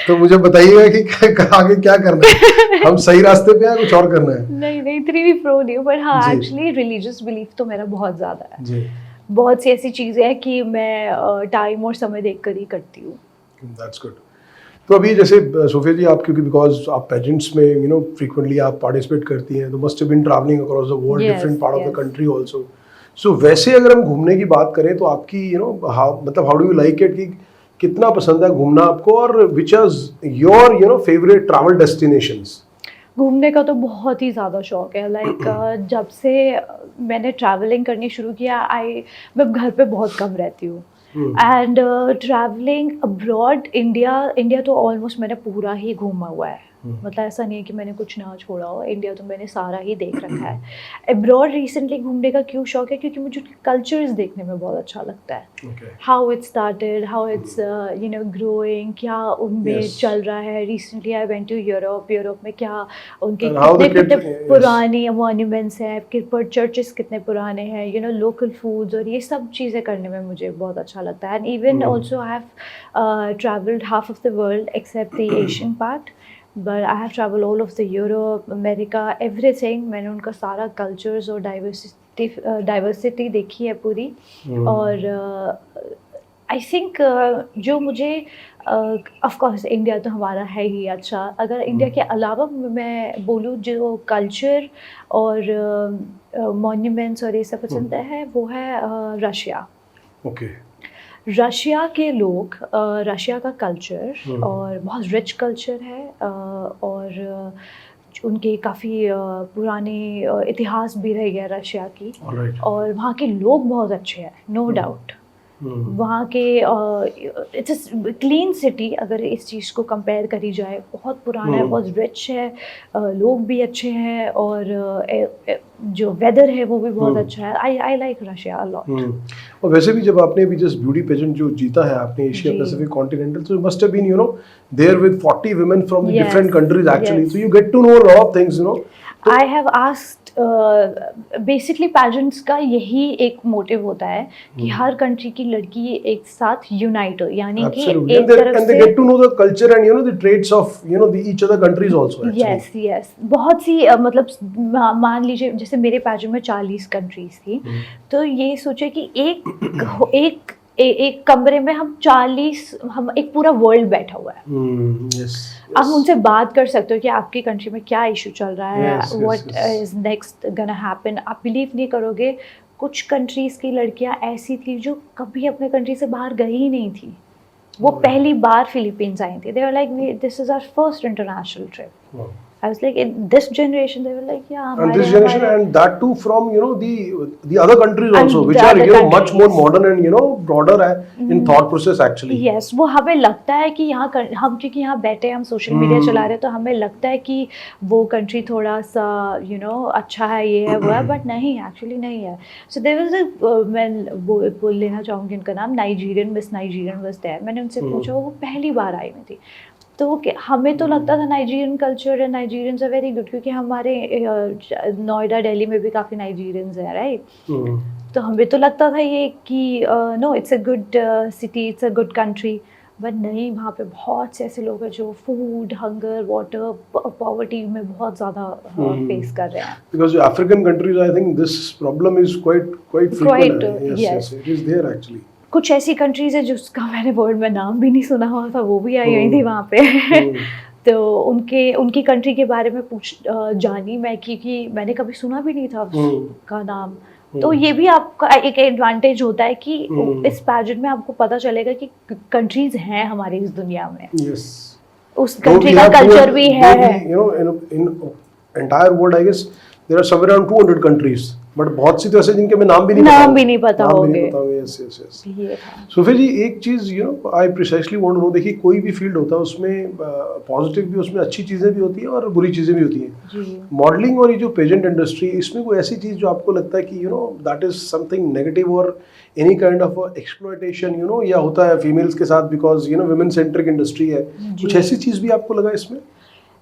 तो मुझे बताइएगा कि आगे क्या करना है, हम सही रास्ते पे हैं, कुछ और करना है? नहीं, इतनी भी प्रो नहीं हूँ, पर हाँ एक्चुअली रिलीजियस बिलीफ तो मेरा बहुत ज्यादा है जी। बहुत सी ऐसी चीजें हैं कि मैं टाइम और समय देखकर ही करती हूँ। That's good. तो अभी जैसे सोफिया जी, आप क्योंकि बिकॉज आप पेजेंट्स में फ्रीक्वेंटली आप पार्टिसिपेट करती हैं, तो must have been travelling across the world, different part of the country also. So वैसे अगर हम घूमने की बात करें तो आपकी how do you like it, कि कितना पसंद है घूमना आपको, और which is your favourite travel destinations? घूमने का तो बहुत ही ज़्यादा शौक है। लाइक जब से मैंने ट्रैवलिंग करनी शुरू किया, मैं घर पे बहुत कम रहती हूँ। एंड ट्रैवलिंग अब्रॉड, इंडिया तो ऑलमोस्ट मैंने पूरा ही घूमा हुआ है। मतलब ऐसा नहीं है कि मैंने कुछ ना छोड़ा हो, इंडिया तो मैंने सारा ही देख रखा है। अब्रॉड रिसेंटली घूमने का क्यों शौक है, क्योंकि मुझे कल्चर्स देखने में बहुत अच्छा लगता है। How it started, how it's growing, क्या उनमें चल रहा है। Recently I went to Europe में क्या उनके कितने पुरानी मॉन्यूमेंट्स हैं, चर्चेस कितने पुराने हैं, लोकल फूड्स, और ये सब चीज़ें करने में मुझे बहुत अच्छा लगता है। And even also I have travelled half of the world accept the Asian part, but I have travel all of the Europe, America, everything. मैंने उनका सारा कल्चर्स और डाइवर्सिटी देखी है पूरी। और आई थिंक जो मुझे ऑफ कोर्स इंडिया तो हमारा है ही अच्छा, अगर इंडिया के अलावा मैं बोलूँ जो कल्चर और मॉन्यूमेंट्स और ये सब पसंद है वो है रशिया। ओके। रशिया के लोग रशिया का कल्चर और बहुत रिच कल्चर है और उनके काफ़ी पुराने इतिहास भी रह गया रशिया की। ऑलराइट। और वहाँ के लोग बहुत अच्छे हैं, नो डाउट। वहाँ के इट्स क्लीन सिटी, अगर इस चीज़ को कंपेयर करी जाए, बहुत पुराना है, बहुत रिच है, लोग भी अच्छे हैं और जो वेदर है वो भी बहुत अच्छा है। I like Russia a lot. और वैसे भी जब आपने अभी जस्ट ब्यूटी पेजेंट जो जीता है आपने एशिया जी। पैसिफिक कॉन्टिनेंटल, तो must have been there with 40 women from the Yes, different countries actually, yes. so you get to know a lot of things, I have asked, basically pageants का यही एक motive होता है कि हर country की लड़की एक साथ यूनाइट हो, यानी कि Absolutely. एक तरफ And they get to know the culture and the traits of the each other countries also actually. Yes yes, बहुत सी मतलब मान लीजिए जैसे मेरे पैजेंट में 40 कंट्रीज थी, तो ये सोचे कि एक कमरे में हम एक पूरा वर्ल्ड बैठा हुआ है। Yes. आप उनसे बात कर सकते हो कि आपकी कंट्री में क्या इशू चल रहा है, Yes, yes, what yes. Is next gonna happen. आप बिलीव नहीं करोगे, कुछ कंट्रीज की लड़कियां ऐसी थी जो कभी अपने कंट्री से बाहर गई ही नहीं थी, वो पहली बार फिलीपींस आई थी। They were like this is our first international trip. Wow. I was like in this generation they were like And this generation, and that too from the other countries And also, which the are other much more countries. modern and broader in thought process actually. Yes, वो हमें लगता है कि हम क्योंकि यहाँ बैठे हैं, हम सोशल मीडिया चला रहे हैं, तो हमें लगता है कि वो कंट्री थोड़ा सा अच्छा है, ये है वो है, बट नहीं, एक्चुअली नहीं है। सो देयर वाज मैं बोल लेना चाहूँगी उनका नाम, मिस नाइजीरियन वाज देयर। मैंने उनसे पूछा, वो पहली बार आई हुई थी, तो हमें तो लगता था नाइजीरियन कल्चर है, नाइजीरियंस आर वेरी गुड, क्योंकि हमारे नोएडा दिल्ली में भी काफ़ी नाइजीरियंस हैं, राइट। तो हमें तो लगता था ये कि no, it's a good city, it's a good country, but नहीं, वहाँ पे बहुत से ऐसे लोग हैं जो फूड, हंगर, वाटर, पॉवर्टी में बहुत ज़्यादा फेस कर रहे हैं। Because African countries, I think this problem is quite frequent. Yes, it is there actually. कुछ ऐसी कंट्रीज है जिसका मैंने वर्ल्ड में नाम भी नहीं सुना हुआ था, वो भी आई हुई थी वहाँ पे। तो उनकी कंट्री के बारे में जानी मैं, क्योंकि मैंने कभी सुना भी नहीं था उसका नाम। तो ये भी आपका एक एडवांटेज होता है कि इस पैजेंट में आपको पता चलेगा कि कंट्रीज हैं हमारी इस दुनिया में। Yes. उस कंट्री का कल्चर भी है। in entire world, I guess there are somewhere around 200 countries, but बहुत सी तो ऐसे जिनके मैं नाम भी नहीं पता होंगे। Yes. ये था। So फिर जी एक चीज़ I precisely want to know, देखिए कोई भी फील्ड होता है उसमें पॉजिटिव भी, उसमें अच्छी चीज़ें भी होती हैं और बुरी चीज़ें भी होती हैं। मॉडलिंग और ये जो पेजेंट इंडस्ट्री, इसमें कोई ऐसी चीज़ जो आपको लगता है कि दैट इज समथिंग नेगेटिव और एनी काइंड ऑफ एक्सप्लॉयटेशन या होता है फीमेल्स के साथ, बिकॉज वुमेन सेंट्रिक इंडस्ट्री है, कुछ ऐसी चीज़ भी आपको लगा इसमें?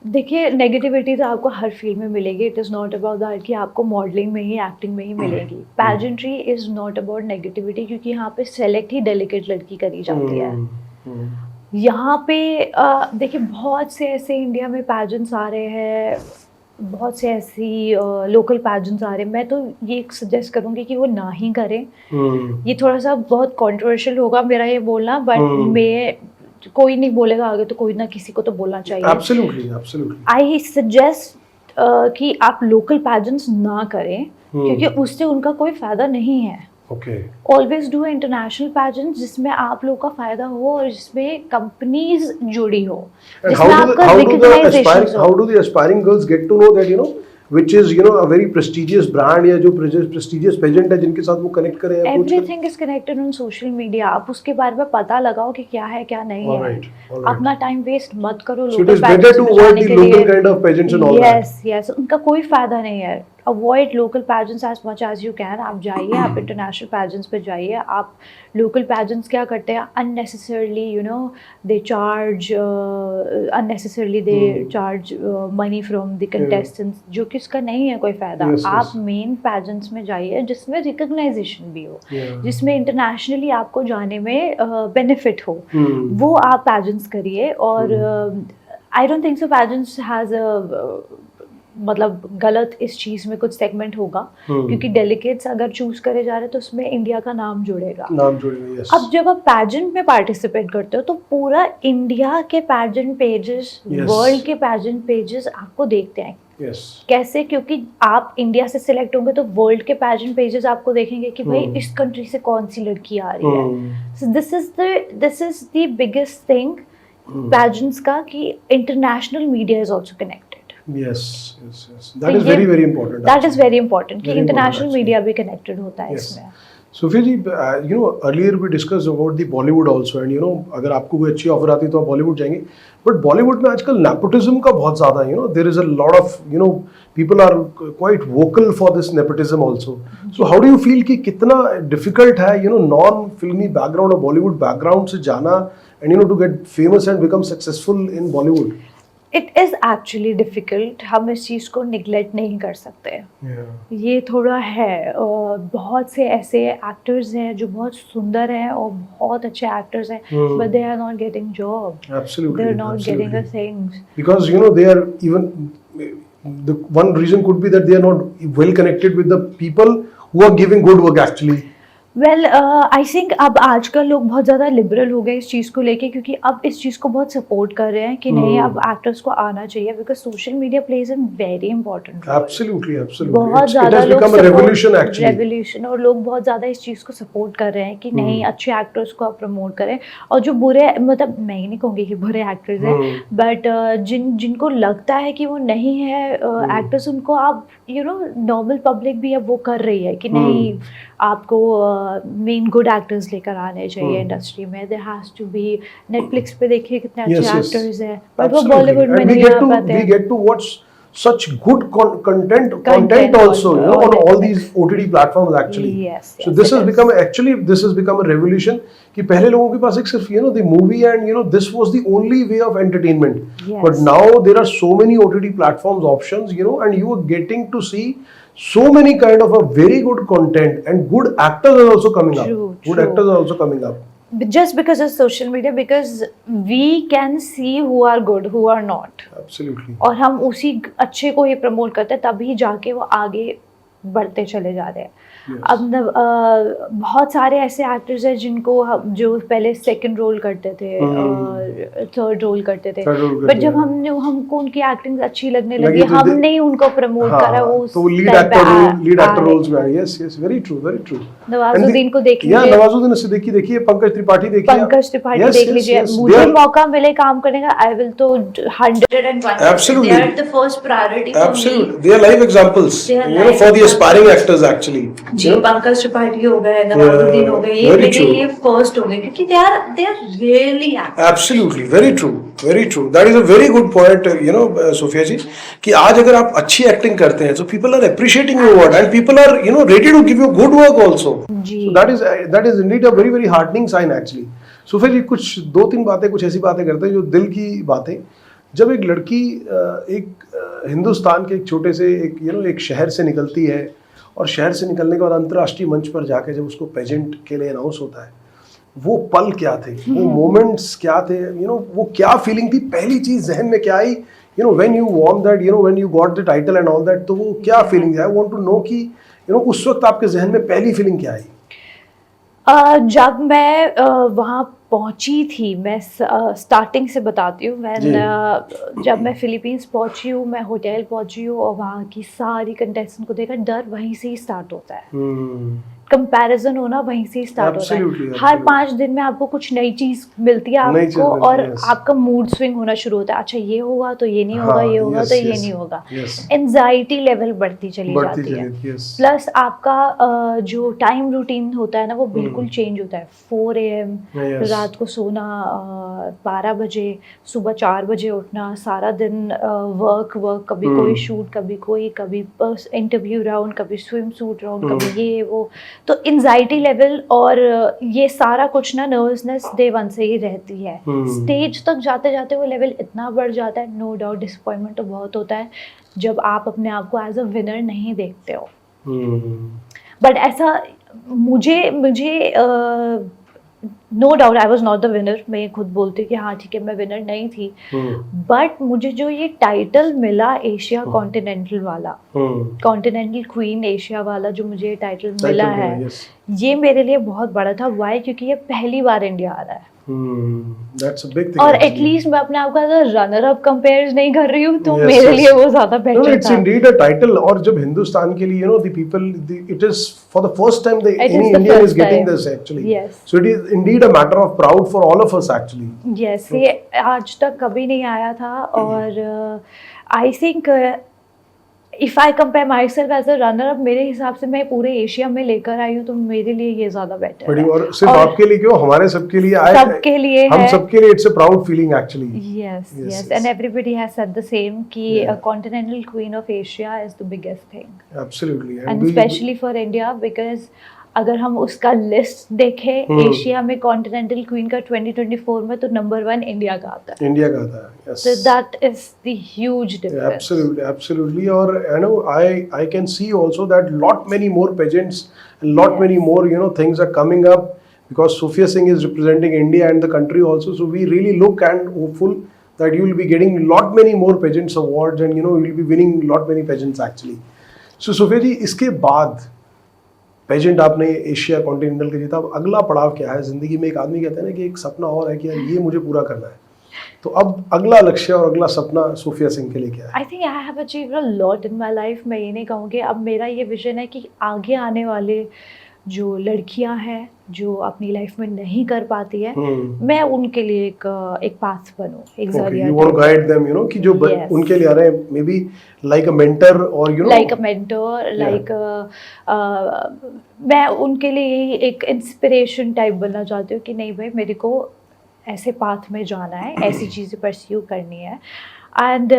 देखिए, नेगेटिविटी तो आपको हर फील्ड में मिलेगी। It is not about that कि आपको मॉडलिंग में ही, एक्टिंग में ही मिलेगी। पैजेंट्री इज़ नॉट अबाउट नेगेटिविटी, क्योंकि यहाँ पे सेलेक्ट ही डेलिकेट लड़की करी जाती है। यहाँ पे देखिए, बहुत से ऐसे इंडिया में पैजेंट्स आ रहे हैं, बहुत से ऐसी लोकल पैजेंट्स आ रहे हैं। मैं तो ये सजेस्ट करूँगी कि वो ना ही करें। ये थोड़ा सा बहुत कॉन्ट्रोवर्शियल होगा मेरा ये बोलना, बट कोई नहीं बोलेगा आगे, तो कोई ना किसी को तो बोलना चाहिए। Absolutely. आई सजेस्ट कि आप लोकल पैजेंट्स ना करें, क्योंकि उससे उनका कोई फायदा नहीं है। ऑलवेज डू इंटरनेशनल पैजेंट जिसमें आप लोग का फायदा हो और जिसमें कंपनीज जुड़ी हो, जिसमें आपका रिकॉग्नाइजेशन हो। How do the aspiring girls get to know that which is a very prestigious brand या जो prestigious pageant है जिनके साथ वो कनेक्ट करें? Everything is connected on social media. आप उसके बारे में पता लगाओ कि क्या है क्या नहीं है। अपना टाइम वेस्ट मत करो लोकल पैजेंट्स में जाने के लिए। यस, उनका कोई फायदा नहीं है। Avoid local pageants as much as you can. आप जाइए, आप इंटरनेशनल पैजेंट्स पे जाइए। आप लोकल पैजेंट्स क्या करते हैं, unnecessarily they charge money from the contestants, जो कि उसका नहीं है कोई फ़ायदा। आप मेन पैजेंट्स में जाइए जिसमें रिकॉग्नाइजेशन भी हो, जिसमें इंटरनेशनली आपको जाने में बेनिफिट हो, वो आप पैजेंट्स करिए। और I don't think so pageants has मतलब गलत इस चीज़ में कुछ सेगमेंट होगा, क्योंकि डेलीगेट्स अगर चूज करे जा रहे हैं तो उसमें इंडिया का नाम जुड़ेगा। नाम जुड़ेगा, यस। अब जब आप पैजेंट में पार्टिसिपेट करते हो तो पूरा इंडिया के पैजेंट पेजेस, Yes. वर्ल्ड के पैजेंट पेजेस आपको देखते हैं। यस, कैसे? क्योंकि आप इंडिया से सिलेक्ट होंगे तो वर्ल्ड के पैजेंट पेजेस आपको देखेंगे कि भाई इस कंट्री से कौन सी लड़की आ रही है। So this is the biggest thing pageants का, कि international media is also connected. yes, yes, yes. That is very, very important. That is very important कि Very important, international actually. Media भी कनेक्टेड होता है Yes. इसमें। Sophia ji, earlier we discussed about the Bollywood also, and अगर आपको कोई अच्छी offer आती है तो आप बॉलीवुड जाएंगे, बट बॉलीवुड में आजकल नेपोटिज्म का बहुत ज़्यादा there is a lot of people are quite vocal for this nepotism also. So how do you feel कि कितना डिफिकल्ट है नॉन फिल्मी बैकग्राउंड और बॉलीवुड बैकग्राउंड से जाना and to get famous and become successful in Bollywood? It is actually difficult, हम इस चीज़ को निगलेक्ट नहीं कर सकते। ये थोड़ा है, बहुत से ऐसे एक्टर्स हैं जो बहुत सुंदर हैं और बहुत अच्छे एक्टर्स हैं, but they are not getting job, they are not getting the things, because they are even the one reason could be that they are not well connected with the people who are giving good work actually. Well I think अब आजकल लोग बहुत ज़्यादा liberal हो गए इस चीज़ को लेके, क्योंकि अब इस चीज़ को बहुत सपोर्ट कर रहे हैं कि नहीं अब एक्टर्स को आना चाहिए, because social media plays an very important role. Absolutely, absolutely. बहुत It ज़्यादा has लोग become a revolution actually. Revolution, और लोग बहुत ज़्यादा इस चीज़ को सपोर्ट कर रहे हैं कि नहीं अच्छे एक्टर्स को आप प्रमोट करें, और जो बुरे, मतलब मैं ही नहीं कहूँगी कि बुरे एक्टर्स हैं, बट जिनको लगता है कि वो नहीं है एक्टर्स, उनको आप नॉर्मल पब्लिक भी अब वो कर रही है कि नहीं आपको मेन गुड एक्टर्स लेकर आने चाहिए इंडस्ट्री में। There has to be, Netflix पे देखिए कितने अच्छे एक्टर्स हैं, बट वो बॉलीवुड में नहीं आ पाते। We get to watch such good content also on all these OTT platforms actually. Yes, So this has become a revolution कि पहले लोगों के पास एक सिर्फ the movie and this was the only way of entertainment. Yes. But now there are so many OTT platforms options and you are getting to see so many kind of a very good content, and good actors are also coming up. Good actors are also coming up. Just because of social media, because we can see who are good, who are not. Absolutely. और हम उसी अच्छे को ही promote करते हैं, तभी जाके वो आगे बढ़ते चले जा रहे हैं। अब बहुत सारे ऐसे एक्टर्स हैं जिनको जो पहले सेकंड रोल करते थे, थर्ड रोल करते थे, बट जब हमको उनकी एक्टिंग अच्छी लगने लगी, हमने ही उनको प्रमोट करा, वो तो लीड एक्टर रोल्स में आए। Yes yes, very true, very true. Nawazuddin को देख लीजिए, नवाजुद्दीन से देखिए, पंकज त्रिपाठी देखिए, देख लीजिए। मुझे मौका मिले काम करने का, आई विल तो 101%। Absolutely. They are the first priority for me. Absolutely, they are live examples, for the aspiring actors actually. जी, पंकज त्रिपाठी हो गए, नवाजुद्दीन हो गए, ये मेरे लिए फर्स्ट हो गए, क्योंकि they are really actors. Absolutely, very true, very true. That is a very good point, Sophia जी, कि आज अगर आप अच्छी एक्टिंग करते हैं, so people are appreciating your work and people are ready to give you good work also. Ji. So that is indeed a very very heartening sign actually. Sophia जी, कुछ 2-3 बातें, कुछ ऐसी बातें करते हैं जो दिल की बातें। जब एक लड़की एक हिंदुस्तान के एक छोटे से एक शहर से निकलती है, और शहर से निकलने के बाद अंतर्राष्ट्रीय मंच पर जाके जब उसको पेजेंट के लिए अनाउंस होता है, वो पल क्या थे, वो मोमेंट्स क्या थे, वो क्या फीलिंग थी, पहली चीज जहन में क्या आई, when you won that, when you got the title and all that, तो वो क्या feeling I want to know कि उस वक्त आपके जहन में पहली फीलिंग क्या आई? जब मैं वहाँ पहुँची थी, मैं स्टार्टिंग से बताती हूँ। जब मैं फिलीपींस पहुँची हूँ, मैं होटल पहुँची हूँ और वहाँ की सारी कंटेस्टेंट को देखा, डर वहीं से ही स्टार्ट होता है। कंपैरिजन होना वहीं से ही स्टार्ट होता है। हर 5 दिन में आपको कुछ नई चीज मिलती है आपको, और आपका मूड स्विंग होना शुरू होता है। अच्छा ये होगा तो ये नहीं होगा, ये होगा तो ये नहीं होगा। एंजाइटी लेवल बढ़ती चली जाती है। प्लस आपका जो टाइम रूटीन होता है ना, वो बिल्कुल चेंज होता है। 4 AM रात को सोना, 12 बजे सुबह 4 बजे उठना, सारा दिन वर्क, कभी कोई शूट, कभी इंटरव्यू राउंड, कभी स्विम सूट राउंड, कभी ये वो। तो एंजाइटी लेवल और ये सारा कुछ ना, नर्वसनेस डे 1 से ही रहती है। स्टेज तक जाते जाते वो लेवल इतना बढ़ जाता है, नो डाउट डिसअपॉइंटमेंट तो बहुत होता है जब आप अपने आप को एज अ विनर नहीं देखते हो। बट ऐसा मुझे no doubt I was not the winner, मैं खुद बोलती हूँ कि हाँ ठीक है मैं विनर नहीं थी, बट मुझे जो ये टाइटल मिला एशिया कॉन्टिनेंटल वाला, कॉन्टिनेंटल क्वीन एशिया वाला जो मुझे ये टाइटल मिला है, ये मेरे लिए बहुत बड़ा था। वाई? क्योंकि ये पहली बार इंडिया आ रहा है That's a big thing, और actually. एटलीस्ट मैं अपने आप को रनर अप कंपेयर नहीं कर रही हूँ, तो Yes, मेरे yes. लिए वो ज्यादा No, बेटर it's था। indeed a title. और जब हिंदुस्तान के लिए the people, it is for the first time It is any the Indian is first getting time. this actually. Yes. So it is indeed a matter of proud for all of us actually. Yes, ये आज तक कभी नहीं आया था और I think if I compare myself as a runner up, मेरे हिसाब से मैं पूरे एशिया में लेकर आई हूँ, तो मेरे लिए ये ज्यादा बेटर बड़ी है। और सिर्फ आपके लिए क्यों, हमारे सबके लिए सबके लिए हम है। सबके लिए it's a proud feeling actually. Yes Yes, yes, yes. And everybody has said the same कि Yeah. Continental queen of Asia is the biggest thing, absolutely, and specially for India, because अगर हम उसका लिस्ट देखें Asia में continental queen का 2024 में, तो number 1 India का आता है। इंडिया का था, yes. So that is the huge difference. Absolutely, absolutely. और I can see also that lot many more pageants, lot many more things are coming up because Sophia Singh is representing India and the country also. So we really look and hopeful that you will be getting lot many more pageants awards and you will be winning lot many pageants actually. So Sophia जी, इसके बाद pageant आपने Asia continental का जीता, अब अगला पड़ाव क्या है जिंदगी में? एक आदमी कहता है ना कि एक सपना और है कि यार ये मुझे पूरा करना है, तो अब अगला लक्ष्य और अगला सपना सोफिया सिंह के लिए क्या है? I think I have achieved a lot in my life. मैं ये नहीं कहूँगी, अब मेरा ये विजन है कि आगे आने वाले जो लड़कियां हैं जो अपनी लाइफ में नहीं कर पाती है, मैं उनके लिए एक पाथ बनूं, एक जरिया। You want to guide them, कि जो Yes. उनके लिए आ रहे हैं, may be like a mentor और लाइक अ मेंटर, लाइक मैं उनके लिए एक इंस्पिरेशन टाइप बनना चाहती हूँ कि नहीं भाई मेरे को ऐसे पाथ में जाना है, ऐसी चीज़ें परस्यू करनी है, and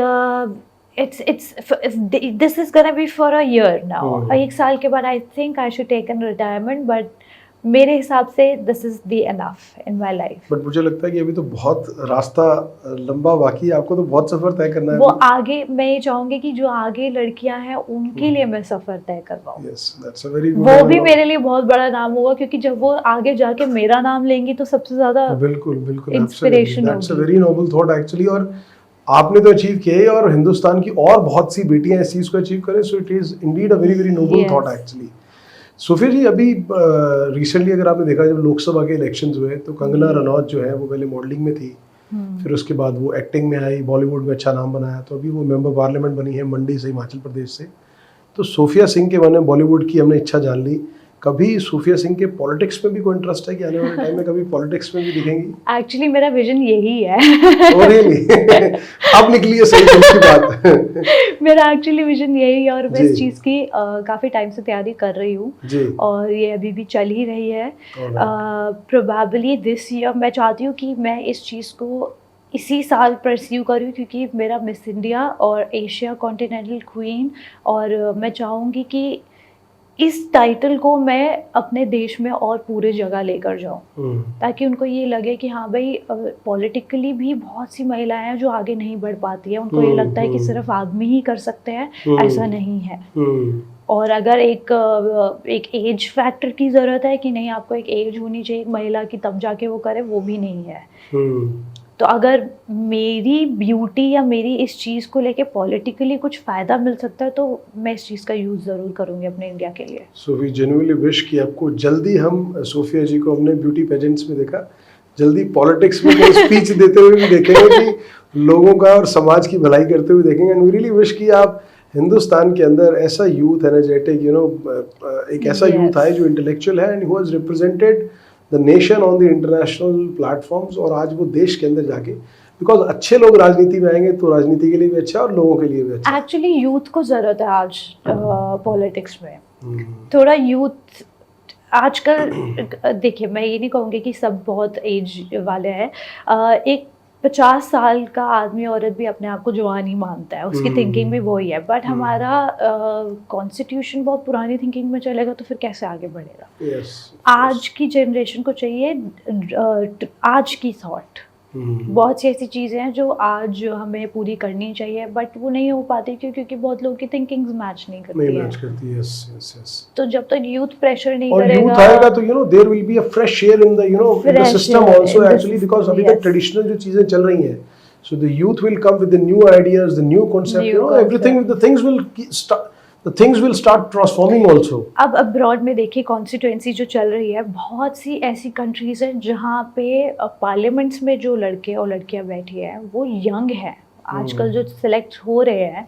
this is gonna be for a year now. एक साल के बाद I think I should take an retirement, but मेरे हिसाब से this is the enough in my life. But मुझे लगता है कि अभी तो बहुत रास्ता लंबा बाकी है, आपको तो बहुत सफर तय करना है। वो आगे मैं ये चाहूंगी कि जो आगे लड़कियां हैं उनके लिए मैं सफर तय करवाऊँ। Yes, that's a very वो भी मेरे लिए बहुत बड़ा नाम होगा, क्योंकि जब वो आगे जाके मेरा नाम लेंगी तो सबसे ज्यादा बिल्कुल बिल्कुल inspiration that's a very noble thought actually. और आपने तो अचीव किया है और हिंदुस्तान की और बहुत सी बेटियां इस चीज को अचीव करें, so it is indeed a very very noble thought actually. Sophia ji, अभी रिसेंटली अगर आपने देखा, जब लोकसभा के इलेक्शंस हुए तो कंगना रनौत जो है वो पहले मॉडलिंग में थी, फिर उसके बाद वो एक्टिंग में आई, बॉलीवुड में अच्छा नाम बनाया, तो अभी वो मेंबर पार्लियामेंट बनी है मंडी से, हिमाचल प्रदेश से। तो सोफिया सिंह के मैंने बॉलीवुड की हमने इच्छा जान ली, कभी सोफिया सिंह के पॉलिटिक्स में भी कोई इंटरेस्ट है कि आने वाले टाइम में कभी पॉलिटिक्स में भी दिखेंगी? एक्चुअली मेरा विजन यही है। Oh, really? अब निकली है सही की बात। मेरा एक्चुअली विजन यही है और मैं जी। इस चीज़ की काफ़ी टाइम से तैयारी कर रही हूँ जी। और ये अभी भी चल ही रही है। Alright. प्रोबेबली दिस ईयर मैं चाहती हूँ कि मैं इस चीज़ को इसी साल परस्यू करूँ, क्योंकि मेरा मिस इंडिया और एशिया कॉन्टिनेंटल क्वीन, और मैं चाहूँगी कि इस टाइटल को मैं अपने देश में और पूरे जगह लेकर जाऊं, ताकि उनको ये लगे कि हाँ भाई पॉलिटिकली भी बहुत सी महिलाएं हैं जो आगे नहीं बढ़ पाती है, उनको ये लगता है कि सिर्फ आदमी ही कर सकते हैं, ऐसा नहीं है। और अगर एक एज फैक्टर की ज़रूरत है कि नहीं आपको एक एज होनी चाहिए एक महिला की तब जाके वो करे, वो भी नहीं है। तो अगर मेरी ब्यूटी या मेरी इस चीज़ को लेके पॉलिटिकली कुछ फ़ायदा मिल सकता है तो मैं इस चीज़ का यूज़ ज़रूर करूँगी अपने इंडिया के लिए। सो वी जेन्युइनली विश कि आपको जल्दी हम सोफिया जी को हमने ब्यूटी पेजेंट्स में देखा, जल्दी पॉलिटिक्स में कोई स्पीच देते हुए भी देखेंगे कि लोगों का और समाज की भलाई करते हुए देखेंगे। एंड वी रियली विश कि आप हिंदुस्तान के अंदर ऐसा यूथ एनर्जेटिक एक ऐसा यूथ आए जो इंटेलेक्चुअल है and who has represented the nation on the international platforms, और आज वो देश के अंदर जाके, बिकॉज अच्छे लोग राजनीति में आएंगे तो राजनीति के लिए भी अच्छा और लोगों के लिए भी अच्छा। एक्चुअली यूथ को ज़रूरत है आज पॉलिटिक्स में, थोड़ा यूथ आजकल। देखिए मैं ये नहीं कहूँगी कि सब बहुत एज वाले हैं, एक 50 साल का आदमी औरत भी अपने आप को जवान ही मानता है, उसकी थिंकिंग भी वही है, बट हमारा कॉन्स्टिट्यूशन बहुत पुरानी थिंकिंग में चलेगा तो फिर कैसे आगे बढ़ेगा। yes, आज की जनरेशन को चाहिए आज की थॉट, बहुत सी ऐसी चीज़ें हैं जो आज हमें पूरी करनी चाहिए, बट वो नहीं हो पाती क्योंकि बहुत लोगों की थिंकिंग्स मैच नहीं करती नहीं है। मैच करती, यस यस यस। तो जब तक यूथ प्रेशर नहीं और यूथ करेगा, आएगा तो there will be a fresh air in the in the Fresh system air also in the actually, because system, अभी तक yes. ट्रेडिशनल जो चीजें चल रही हैं, so the youth will come with the new ideas, the new concept, New everything, concept. the things will start transforming also. अब abroad में देखिए कॉन्स्टिट्यूएंसी जो चल रही है, बहुत सी ऐसी कंट्रीज हैं जहाँ पे पार्लियामेंट्स में जो लड़के और लड़कियाँ बैठी हैं वो यंग हैं। आजकल जो सिलेक्ट हो रहे हैं,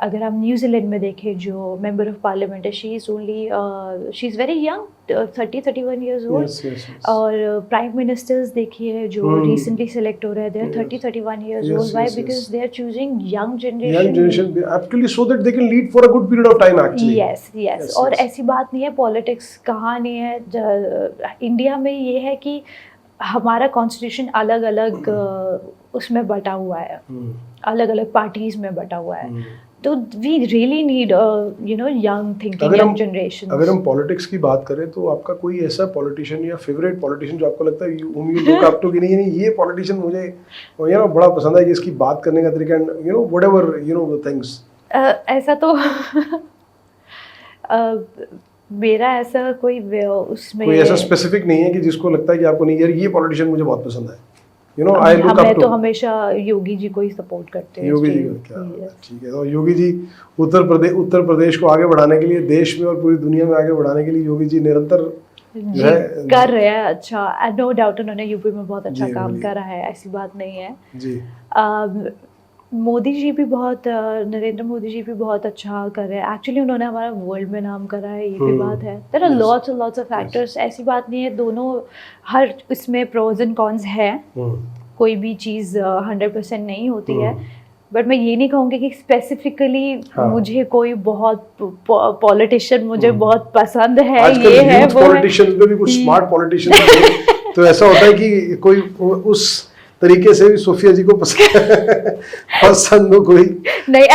अगर हम न्यूजीलैंड में देखें जो मेंबर ऑफ पार्लियामेंट है, she is very young, 30-31 years old. Yes, yes, yes. और प्राइम मिनिस्टर्स देखिए जो रिसेंटली सेलेक्ट हो रहे हैं, they are 30-31 years Yes, old. Why? yes, because yes. They are choosing young Young generation. generation, actually, so that they can lead for a good period of time actually. Yes yes. Yes, और yes. ऐसी बात नहीं है, politics कहाँ नहीं है। India में ये है कि हमारा कॉन्स्टिट्यूशन अलग अलग उसमें बटा हुआ है, अलग अलग पार्टीज में बटा हुआ है। तो we really need young thinking, young generation. अगर हम पॉलिटिक्स की बात करें तो आपका कोई ऐसा पॉलिटिशियन या फेवरेट पॉलिटिशियन जो आपको लगता है whom you look up to कि नहीं ये पॉलिटिशियन मुझे बड़ा पसंद है कि इसकी बात करने का तरीका, एंड whatever the things? ऐसा तो मेरा ऐसा कोई उसमें कोई ऐसा स्पेसिफिक नहीं है कि जिसको लगता है कि आपको नहीं यार ये पॉलिटिशियन मुझे बहुत पसंद है, आई लुक अप मैं टू। तो हमेशा योगी जी को ही सपोर्ट करते हैं। योगी जी को क्या बात है, ठीक है। तो योगी जी उत्तर प्रदेश को आगे बढ़ाने के लिए, देश में और पूरी दुनिया में आगे बढ़ाने के लिए योगी जी निरंतर जी कर रहे हैं। अच्छा, नो डाउट उन्होंने यूपी में बहुत अच्छा काम करा है, ऐसी बात नहीं है जी। मोदी जी भी बहुत, नरेंद्र मोदी जी भी बहुत अच्छा कर रहे हैं। एक्चुअली उन्होंने हमारा वर्ल्ड में नाम करा है, ये भी बात है। There are lots of factors, ऐसी बात नहीं है। दोनों हर इसमें प्रोज एंड कॉन्स है, कोई भी चीज़ 100% नहीं होती है। बट मैं ये नहीं कहूँगी कि स्पेसिफिकली मुझे कोई बहुत पॉलिटिशियन मुझे बहुत पसंद है, ये है वो पॉलिटिशियंस में भी कुछ स्मार्ट पॉलिटिशियंस तो ऐसा होता है कि कोई उस तरीके से भी सोफिया जी को पसंद हो कोई नहीं,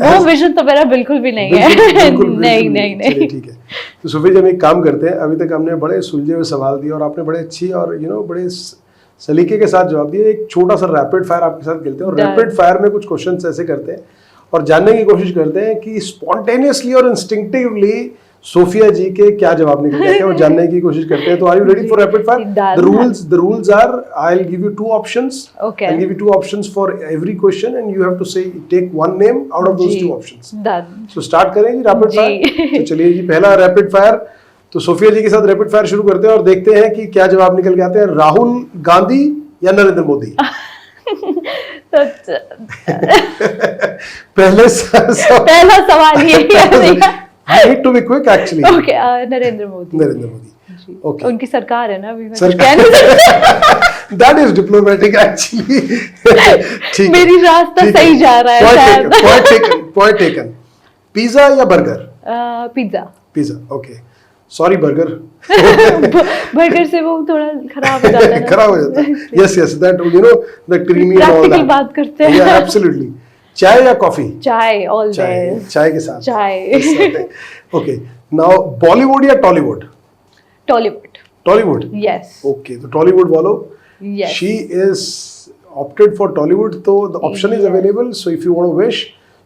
वो विजन तो मेरा बिल्कुल भी नहीं है। नहीं। ठीक है। तो सोफिया जी हम एक काम करते हैं, अभी तक हमने बड़े सुलझे हुए सवाल दिए और आपने बड़े अच्छी और बड़े सलीके के साथ जवाब दिए। एक छोटा सा रैपिड फायर आपके साथ खेलते हैं और रैपिड फायर में कुछ क्वेश्चंस ऐसे करते हैं और जानने की कोशिश करते हैं कि स्पॉन्टेनियसली और इंस्टिंक्टिवली सोफिया जी के क्या जवाब निकल जाते हैं और जानने की कोशिश करते हैं। तो are you ready for rapid fire? The rules are, I'll give you 2 options. Okay. I'll give you 2 options for every question and you have to take one name out of those 2 options. Done. So start करें जी rapid fire. तो चलिए जी, पहला rapid fire. तो Sophia जी के साथ rapid fire शुरू करते हैं और देखते हैं कि क्या जवाब निकल के आते हैं। राहुल गांधी या नरेंद्र मोदी? पहला सवाल ये I need to be quick actually. Okay, Narendra Modi. Okay. उनकी सरकार है ना अभी, That is diplomatic actually. ठीक। मेरी रास्ता सही जा रहा है। Point taken. पिज्जा या burger? Pizza. Okay. Sorry burger. Burger से वो थोड़ा खराब हो जाता है। खराब हो जाता है। Yes, that the creamy and all that. Practical बात करते हैं। Yeah, absolutely. चाय या कॉफी? चाय, ऑलवेज। चाय के साथ चाय। ओके, नाउ बॉलीवुड या टॉलीवुड? टॉलीवुड। यस। ओके, तो टॉलीवुड वालों, Yes. she is opted for Tollywood, so the option is available. So if you want to wish,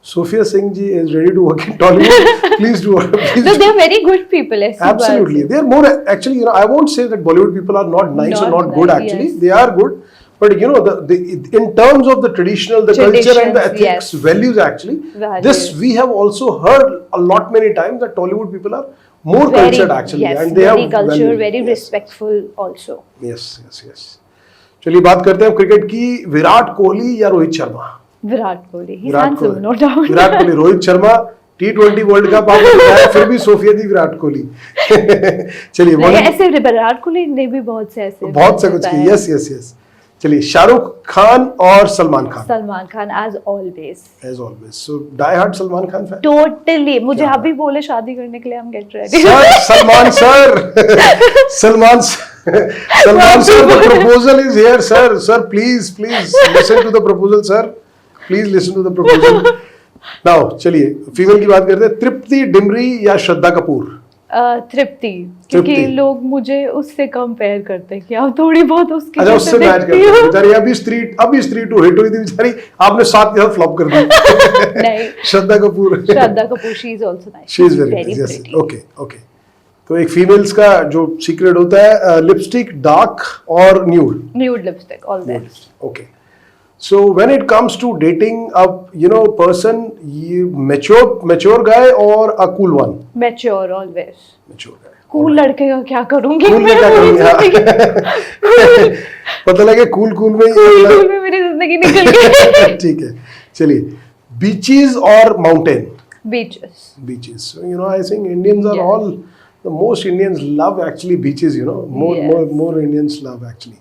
Sophia Singh ji is ready to work in Tollywood. Please do. No, they are very good people. Absolutely, they are more actually. I won't say that Bollywood people are not nice or not good. Actually, yes. they are good. But the in terms of the traditional, the culture and the ethics, yes. values actually, this we have also heard a lot many times that Tollywood people are more cultured actually, yes, and they very have cultured, value. very Yes. respectful also. Yes. चलिए बात करते हैं cricket की। विराट कोहली या Rohit Sharma? Virat Kohli, he's handsome, no doubt. Virat Kohli, Rohit Sharma T20 world cup आपने जिताया, फिर भी सोफिया दी विराट कोहली। चलिए ऐसे विराट कोहली ने भी बहुत से कुछ किया। यस। चलिए, शाहरुख खान और Salman Khan. As always. So die hard Salman Khan fan? Totally. मुझे अभी बोले शादी करने के लिए, हम get ready. Salman sir, the proposal is here, sir, please listen to the proposal, sir, please listen to the proposal. Now चलिए फीमेल की बात करते हैं। तृप्ति डिमरी या श्रद्धा कपूर? तृप्ति, क्योंकि तृप्ति। लोग मुझे उससे कंपेयर करते हैं कि आप थोड़ी बहुत उसकी अच्छा, जैसे उससे मैच दिखती करते हो। हैं बेचारी। अभी स्त्री टू हिट हुई थी बेचारी, आपने 7 के साथ फ्लॉप कर दी। नहीं, Shraddha Kapoor. Shraddha Kapoor, she is also nice, she is very nice, yes, okay okay. तो एक फीमेल्स का जो सीक्रेट होता है, लिपस्टिक डार्क और nude lipstick always. okay. So when it comes to dating a person, you mature guy or a cool one? Mature always. Mature guy. Cool लड़के का क्या करूंगी Cool में मैं क्या पूरी करूंगी? जिंदगी? पता लगे कूल में कूल में मेरी जिंदगी निकल गई। ठीक है, चलिए। बीचेस और mountain? Beaches. Beaches. So, I think Indians are Yeah. all, the most Indians love actually beaches, Yes. more Indians love actually.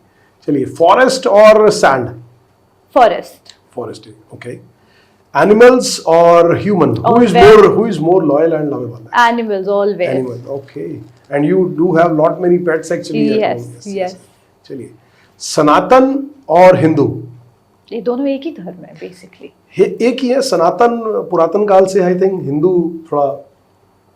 चलिए, forest और sand? Forest. Forest, okay. Animals or human? Who is more loyal and lovable? Animals always. Animal, okay. And you do have lot many pets actually at Yes, home. yes. चलिए, सनातन और हिंदू? ये दोनों एक ही धर्म है basically. एक ही है। सनातन पुरातन काल से, आई थिंक हिंदू थोड़ा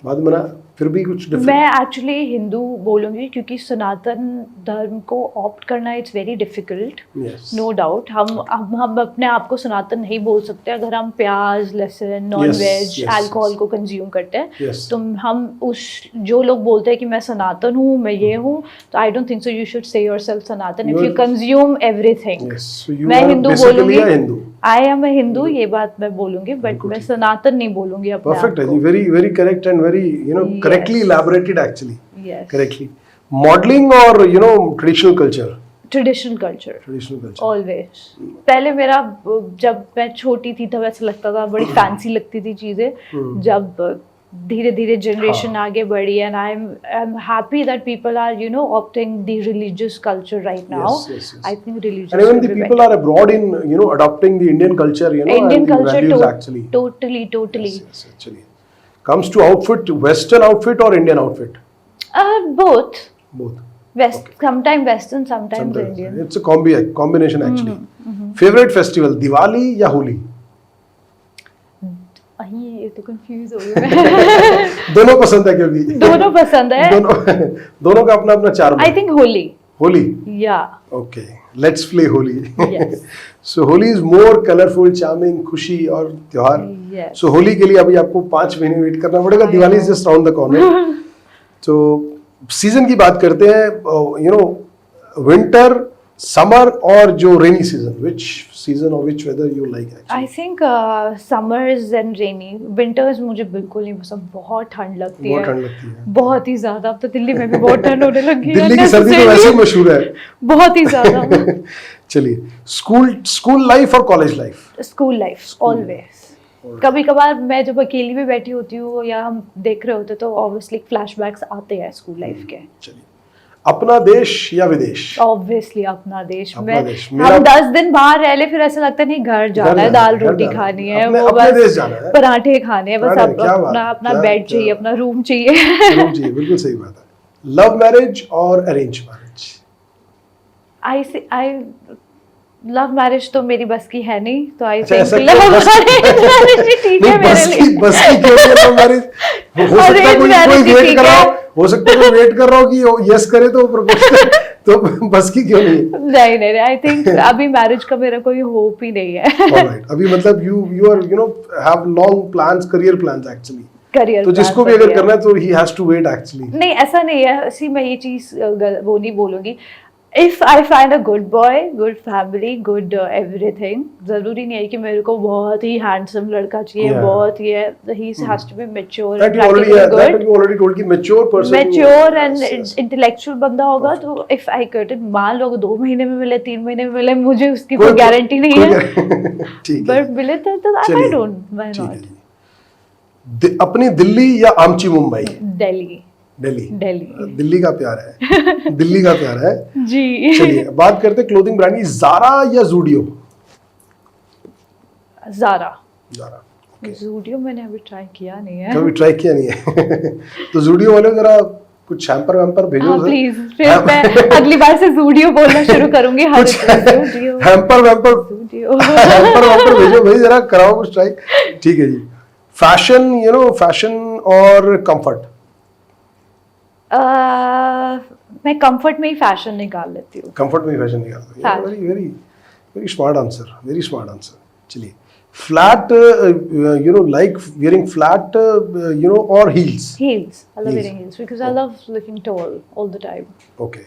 बाद में बना, फिर भी कुछ डिफरेंट। मैं एक्चुअली हिंदू बोलूंगी क्योंकि सनातन धर्म को ऑप्ट करना it's very difficult, no doubt. हम अपने आप को सनातन नहीं बोल सकते अगर हम प्याज, लहसुन, नॉन वेज, अल्कोहल को कंज्यूम करते हैं। तो हम उस जो लोग बोलते हैं कि मैं सनातन हूँ, मैं ये हूँ, तो I don't think so you should say yourself Sanatan if you consume everything. मैं हिंदू बोलूंगी, आई एम अ हिंदू, ये बात मैं बोलूंगी, बट मैं सनातन नहीं बोलूंगी अपने आप को। परफेक्ट है जी, very very correct and very correctly elaborated actually. Yes. Correctly. Modeling or traditional culture? Traditional culture always. पहले मेरा, जब मैं छोटी थी तब ऐसा लगता था, बड़ी फैंसी लगती थी चीजें। जब धीरे धीरे जनरेशन आगे बढ़ी, and I am happy that people are opting the religious culture right now. I think religious, and even the people are abroad in adopting the Indian culture, Indian and the culture values actually. totally Yes, actually. Comes to outfit, Western outfit or Indian outfit? both Both. sometimes Western, sometimes Indian. It's a combination actually. Favorite festival, Diwali या होली? ये तो confuse हो गई मैं। दोनों पसंद है क्योंकि दोनों पसंद है। दोनों का अपना अपना चार्म। आई थिंक होली। या okay, let's play Holi. So Holi is more colourful, charming, खुशी और त्योहार। सो होली के लिए अभी आपको 5 महीने वेट करना पड़ेगा। Diwali is just round the corner. तो सीजन की बात करते हैं, विंटर, समर और जो rainy season, which season or which weather you like actually? I think summers and rainy. Winters मुझे बिल्कुल नहीं पसंद, बहुत ठंड लगती है। बहुत ठंड लगती है, बहुत ही ज्यादा। अब तो दिल्ली में भी बहुत ठंड होने लगी है। दिल्ली की सर्दी तो वैसे ही मशहूर है, बहुत ही ज्यादा। चलिए, स्कूल लाइफ और college life? School life always. कभी कभार मैं जब अकेली भी बैठी होती हूँ या हम देख रहे होते तो ऑब्वियसली फ्लैशबैक्स आते हैं स्कूल लाइफ के। चलिए, अपना देश या विदेश? ऑब्वियसली अपना देश। हम 10 दिन बाहर रह ले, फिर ऐसा लगता है नहीं घर जाना है, दाल रोटी खानी है, वो बस पराठे खाने हैं, बस अपना बेड चाहिए, अपना रूम चाहिए। बिल्कुल सही बात है। लव मैरिज और arrange marriage? I love marriage तो मेरी बस की है नहीं, तो आई थिंक लव मैरिज ठीक है मेरे लिए। बस की क्यों है लव मैरिज? हो सकता है कोई वेट कर रहा हो, हो सकता है कोई वेट कर रहा हो कि यस करे तो प्रपोज, तो बस की क्यों नहीं? नहीं, आई थिंक अभी मैरिज का मेरा कोई होप ही नहीं है। ऑलराइट, अभी मतलब you are have long plans, career plans actually. Career तो जिसको भी अगर करना है तो he has to wait actually. नहीं, ऐसा नहीं है। ऐसी मैं ये चीज वो नहीं बोलूंगी। If I find a good boy, good family, good everything, जरूरी नहीं है कि मेरे को बहुत ही हैंडसम लड़का चाहिए, बहुत ही है, he has to be mature and mature and intellectual बंदा होगा। तो इफ आई गेट इट, मान लो 2 महीने में मिले, 3 महीने में मिले, मुझे उसकी कोई गारंटी नहीं है, बट मिले तो आई डोंट, व्हाई नॉट। अपनी दिल्ली या आमची मुंबई? दिल्ली। दिल्ली का प्यार है। दिल्ली का प्यार है जी। चलिए, बात करते हैं क्लोथिंग ब्रांड की। ज़ारा या ज़ूडियो? ज़ारा। ओके। ज़ूडियो मैंने अभी ट्राई किया नहीं है। कभी ट्राई किया नहीं है? तो ज़ूडियो वाले जरा कुछ हैम्पर वैम्पर भेजो प्लीज, फिर मैं अगली बार से ज़ूडियो बोलना शुरू करूंगी। हैम्पर वैम्पर भेजो भाई, जरा कराओ कुछ ट्राई। ठीक है जी। फैशन, फैशन और कंफर्ट? मैं कंफर्ट में ही फैशन निकाल लेती हूँ। कंफर्ट में फैशन निकालते हैं, Fashion. Very very very smart answer, very smart answer. चलिए, flat you know like wearing flat you know और heels? Heels. I love Heels. wearing heels because I love looking tall all the time. ओके,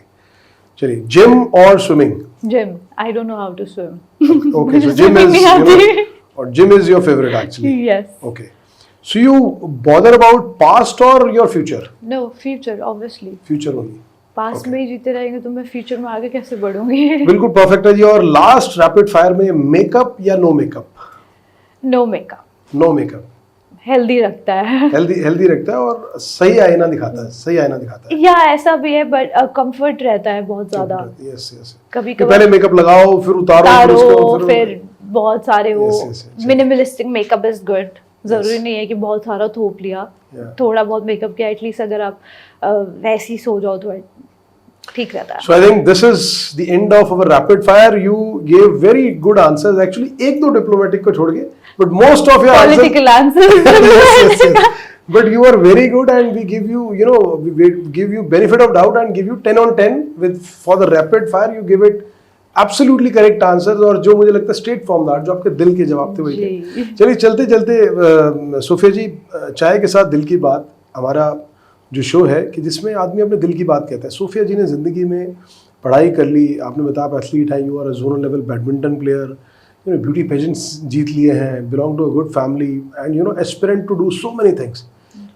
चलिए, gym और swimming? Gym. I don't know how to swim. Okay, so मुझे gym swimming is नहीं you know, आती। और gym is your favourite actually? Yes. Okay. So you bother about past or your future? No, future obviously. Future only. Past Okay. में ही जीते रहेंगे तो मैं future में आगे कैसे बढ़ूंगी? बिल्कुल परफेक्ट है जी। और लास्ट रैपिड फायर में, मेकअप या no makeup? No makeup. No makeup healthy रखता है। हेल्दी रखता है और सही आईना दिखाता है, सही आईना दिखाता है। या ऐसा भी है बट कंफर्ट रहता है बहुत ज्यादा। Yes yes. कभी कि कभी पहले मेकअप लगाओ, फिर उतारो, फिर बहुत सारे वो Yes, yes, minimalistic makeup is good. जरूरी नहीं है कि बहुत सारा थोप लिया, Yeah. थोड़ा बहुत मेकअप किया, एटलीस्ट अगर आप वैसे ही सो जाओ तो ठीक रहता है। So I think this is the end of our rapid fire. You gave very good answers. Actually, एक दो डिप्लोमेटिक को छोड़ के, but most of your answers. Political answers. Yes, yes. But you are very good, and we give you, you know, we give you benefit of doubt and give you 10 on 10 with for the rapid fire. You give it absolutely correct answers, और जो मुझे लगता है straight form जो आपके दिल के जवाब थे वही थे। जी। चलिए, चलते चलते सोफिया जी, चाय के साथ दिल की बात हमारा जो शो है कि जिसमें आदमी अपने दिल की बात कहता है। सोफिया जी ने ज़िंदगी में पढ़ाई कर ली, आपने बताया आप एथलीट हैं, you are a zonal level badminton player, you know beauty pageants जीत लिए हैं, belong to a good family and you know aspirant to do so many things.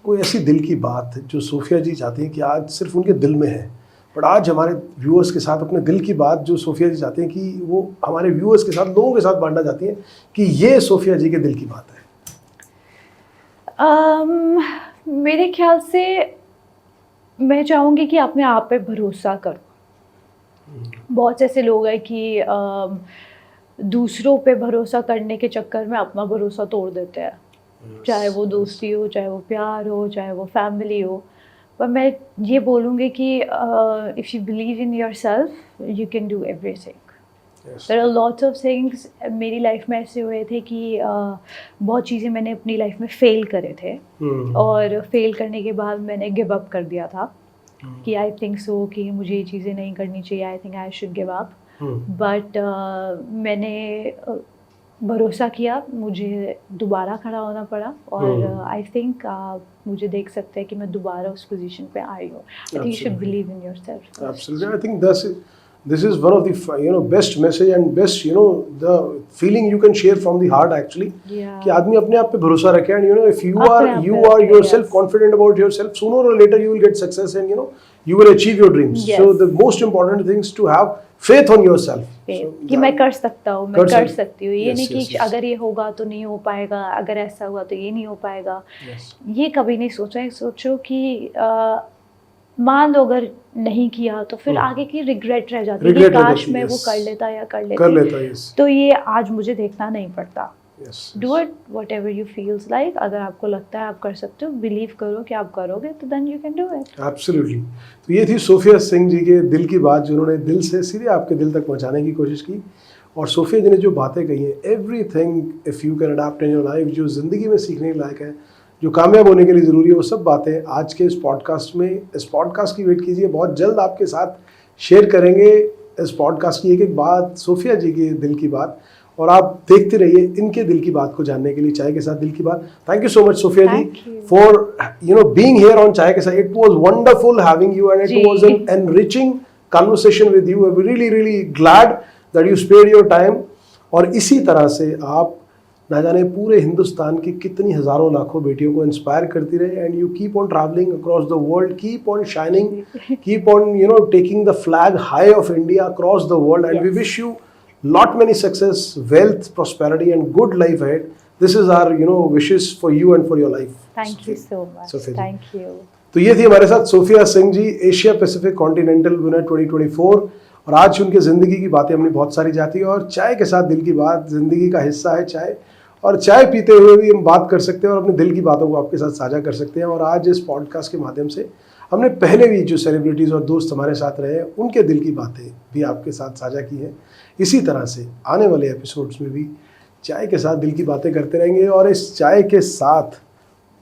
कोई ऐसी दिल की बात जो सोफिया जी चाहती हैं कि आज सिर्फ उनके दिल में है, बट आज हमारे व्यूअर्स के साथ अपने दिल की बात जो सोफिया जी चाहती हैं कि वो हमारे व्यूअर्स के साथ, लोगों के साथ बांटना चाहती हैं कि ये सोफिया जी के दिल की बात है? मेरे ख्याल से मैं चाहूँगी कि अपने आप पे भरोसा करो। बहुत ऐसे लोग हैं कि दूसरों पे भरोसा करने के चक्कर में अपना भरोसा तोड़ देते हैं, चाहे वो दोस्ती हो, चाहे वो प्यार हो, चाहे वो फैमिली हो। पर मैं ये बोलूँगी कि if you believe in yourself you can do everything. There are lots of things मेरी लाइफ में ऐसे हुए थे कि बहुत चीज़ें मैंने अपनी लाइफ में फेल करे थे, और फेल करने के बाद मैंने गिव अप कर दिया था कि आई थिंक सो कि मुझे ये चीज़ें नहीं करनी चाहिए, I think I should give up. But मैंने भरोसा किया, मुझे दोबारा खड़ा होना पड़ा, और आई थिंक आप मुझे देख सकते हैं कि मैं दोबारा उस पोजीशन पे आई हूँ। I think you should believe in yourself. Absolutely. I think this is one of the best message and best the feeling you can share from the heart actually. Yeah. कि आदमी अपने आप पे भरोसा रखे, and if you अपने आप पे are रखे, yourself yes. confident about yourself, sooner or later you will get success, and you will achieve your dreams. Yes. So the most important thing is to have faith on yourself. So कि मैं कर सकता हूँ, मैं कर सकती हूँ। ये Yes, नहीं कि yes, yes. अगर ये होगा तो नहीं हो पाएगा, अगर ऐसा हुआ तो ये नहीं हो पाएगा, Yes. ये कभी नहीं सोचा है। सोचो कि मान लो अगर नहीं किया तो फिर आगे की रिग्रेट रह जाती है कि Regret रह काश जाती है, मैं वो yes. कर लेता या कर कर लेती, लेता, yes. तो ये आज मुझे देखना नहीं पड़ता। Yes. Do it what ever you feels like. अगर आपको लगता है आप कर सकते हो, बिलीव करो कि आप करोगे, तो then you can do it. Absolutely. तो ये थी सोफिया सिंह जी के दिल की बात, जिन्होंने दिल से सीधे आपके दिल तक पहुंचाने की कोशिश की। और सोफिया जी ने जो बातें कही हैं, everything if you can adapt in your life, जो ज़िंदगी में सीखने के लायक है, जो कामयाब होने के लिए ज़रूरी है, वो सब बातें आज के इस पॉडकास्ट में। इस पॉडकास्ट की वेट कीजिए, बहुत जल्द आपके साथ शेयर करेंगे इस पॉडकास्ट की एक एक बात, सोफिया जी की दिल की बात। और आप देखते रहिए इनके दिल की बात को जानने के लिए, चाय के साथ दिल की बात। Thank you so much Sophia ji Thank you. For being here on Chai के Saath. It was wonderful having you, and it ji. Was an enriching conversation with you. I am really really glad that you spared your time. और इसी तरह से आप ना जाने पूरे हिंदुस्तान की कितनी हजारों लाखों बेटियों को इंस्पायर करती रहे, and you keep on travelling across the world, keep on shining, keep on taking the flag high of India across the world, and we Yes. Wish you lot many success, wealth, prosperity, and good life ahead. This is our wishes for you and for your life. Thank you so much. Sophia ji. Thank you. तो ये थी हमारे साथ Sophia Singh ji, Asia Pacific continental winner 2024। और आज उनके ज़िंदगी की बातें हमने बहुत सारी जाती है, और चाय के साथ दिल की बात ज़िंदगी का हिस्सा है चाय, और चाय पीते हुए भी हम बात कर सकते हैं और अपने दिल की बातों को आपके साथ साझा कर सकते हैं। और आज इस पॉडकास्ट के माध्यम से हमने पहले भी जो सेलिब्रिटीज़ और दोस्त हमारे साथ रहे हैं, उनके दिल की बातें भी आपके साथ साझा की हैं। इसी तरह से आने वाले एपिसोड्स में भी चाय के साथ दिल की बातें करते रहेंगे, और इस चाय के साथ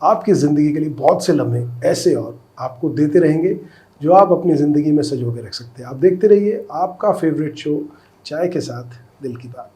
आपकी ज़िंदगी के लिए बहुत से लम्हे ऐसे और आपको देते रहेंगे जो आप अपनी ज़िंदगी में संजो के रख सकते हैं। आप देखते रहिए आपका फेवरेट शो चाय के साथ दिल की बात।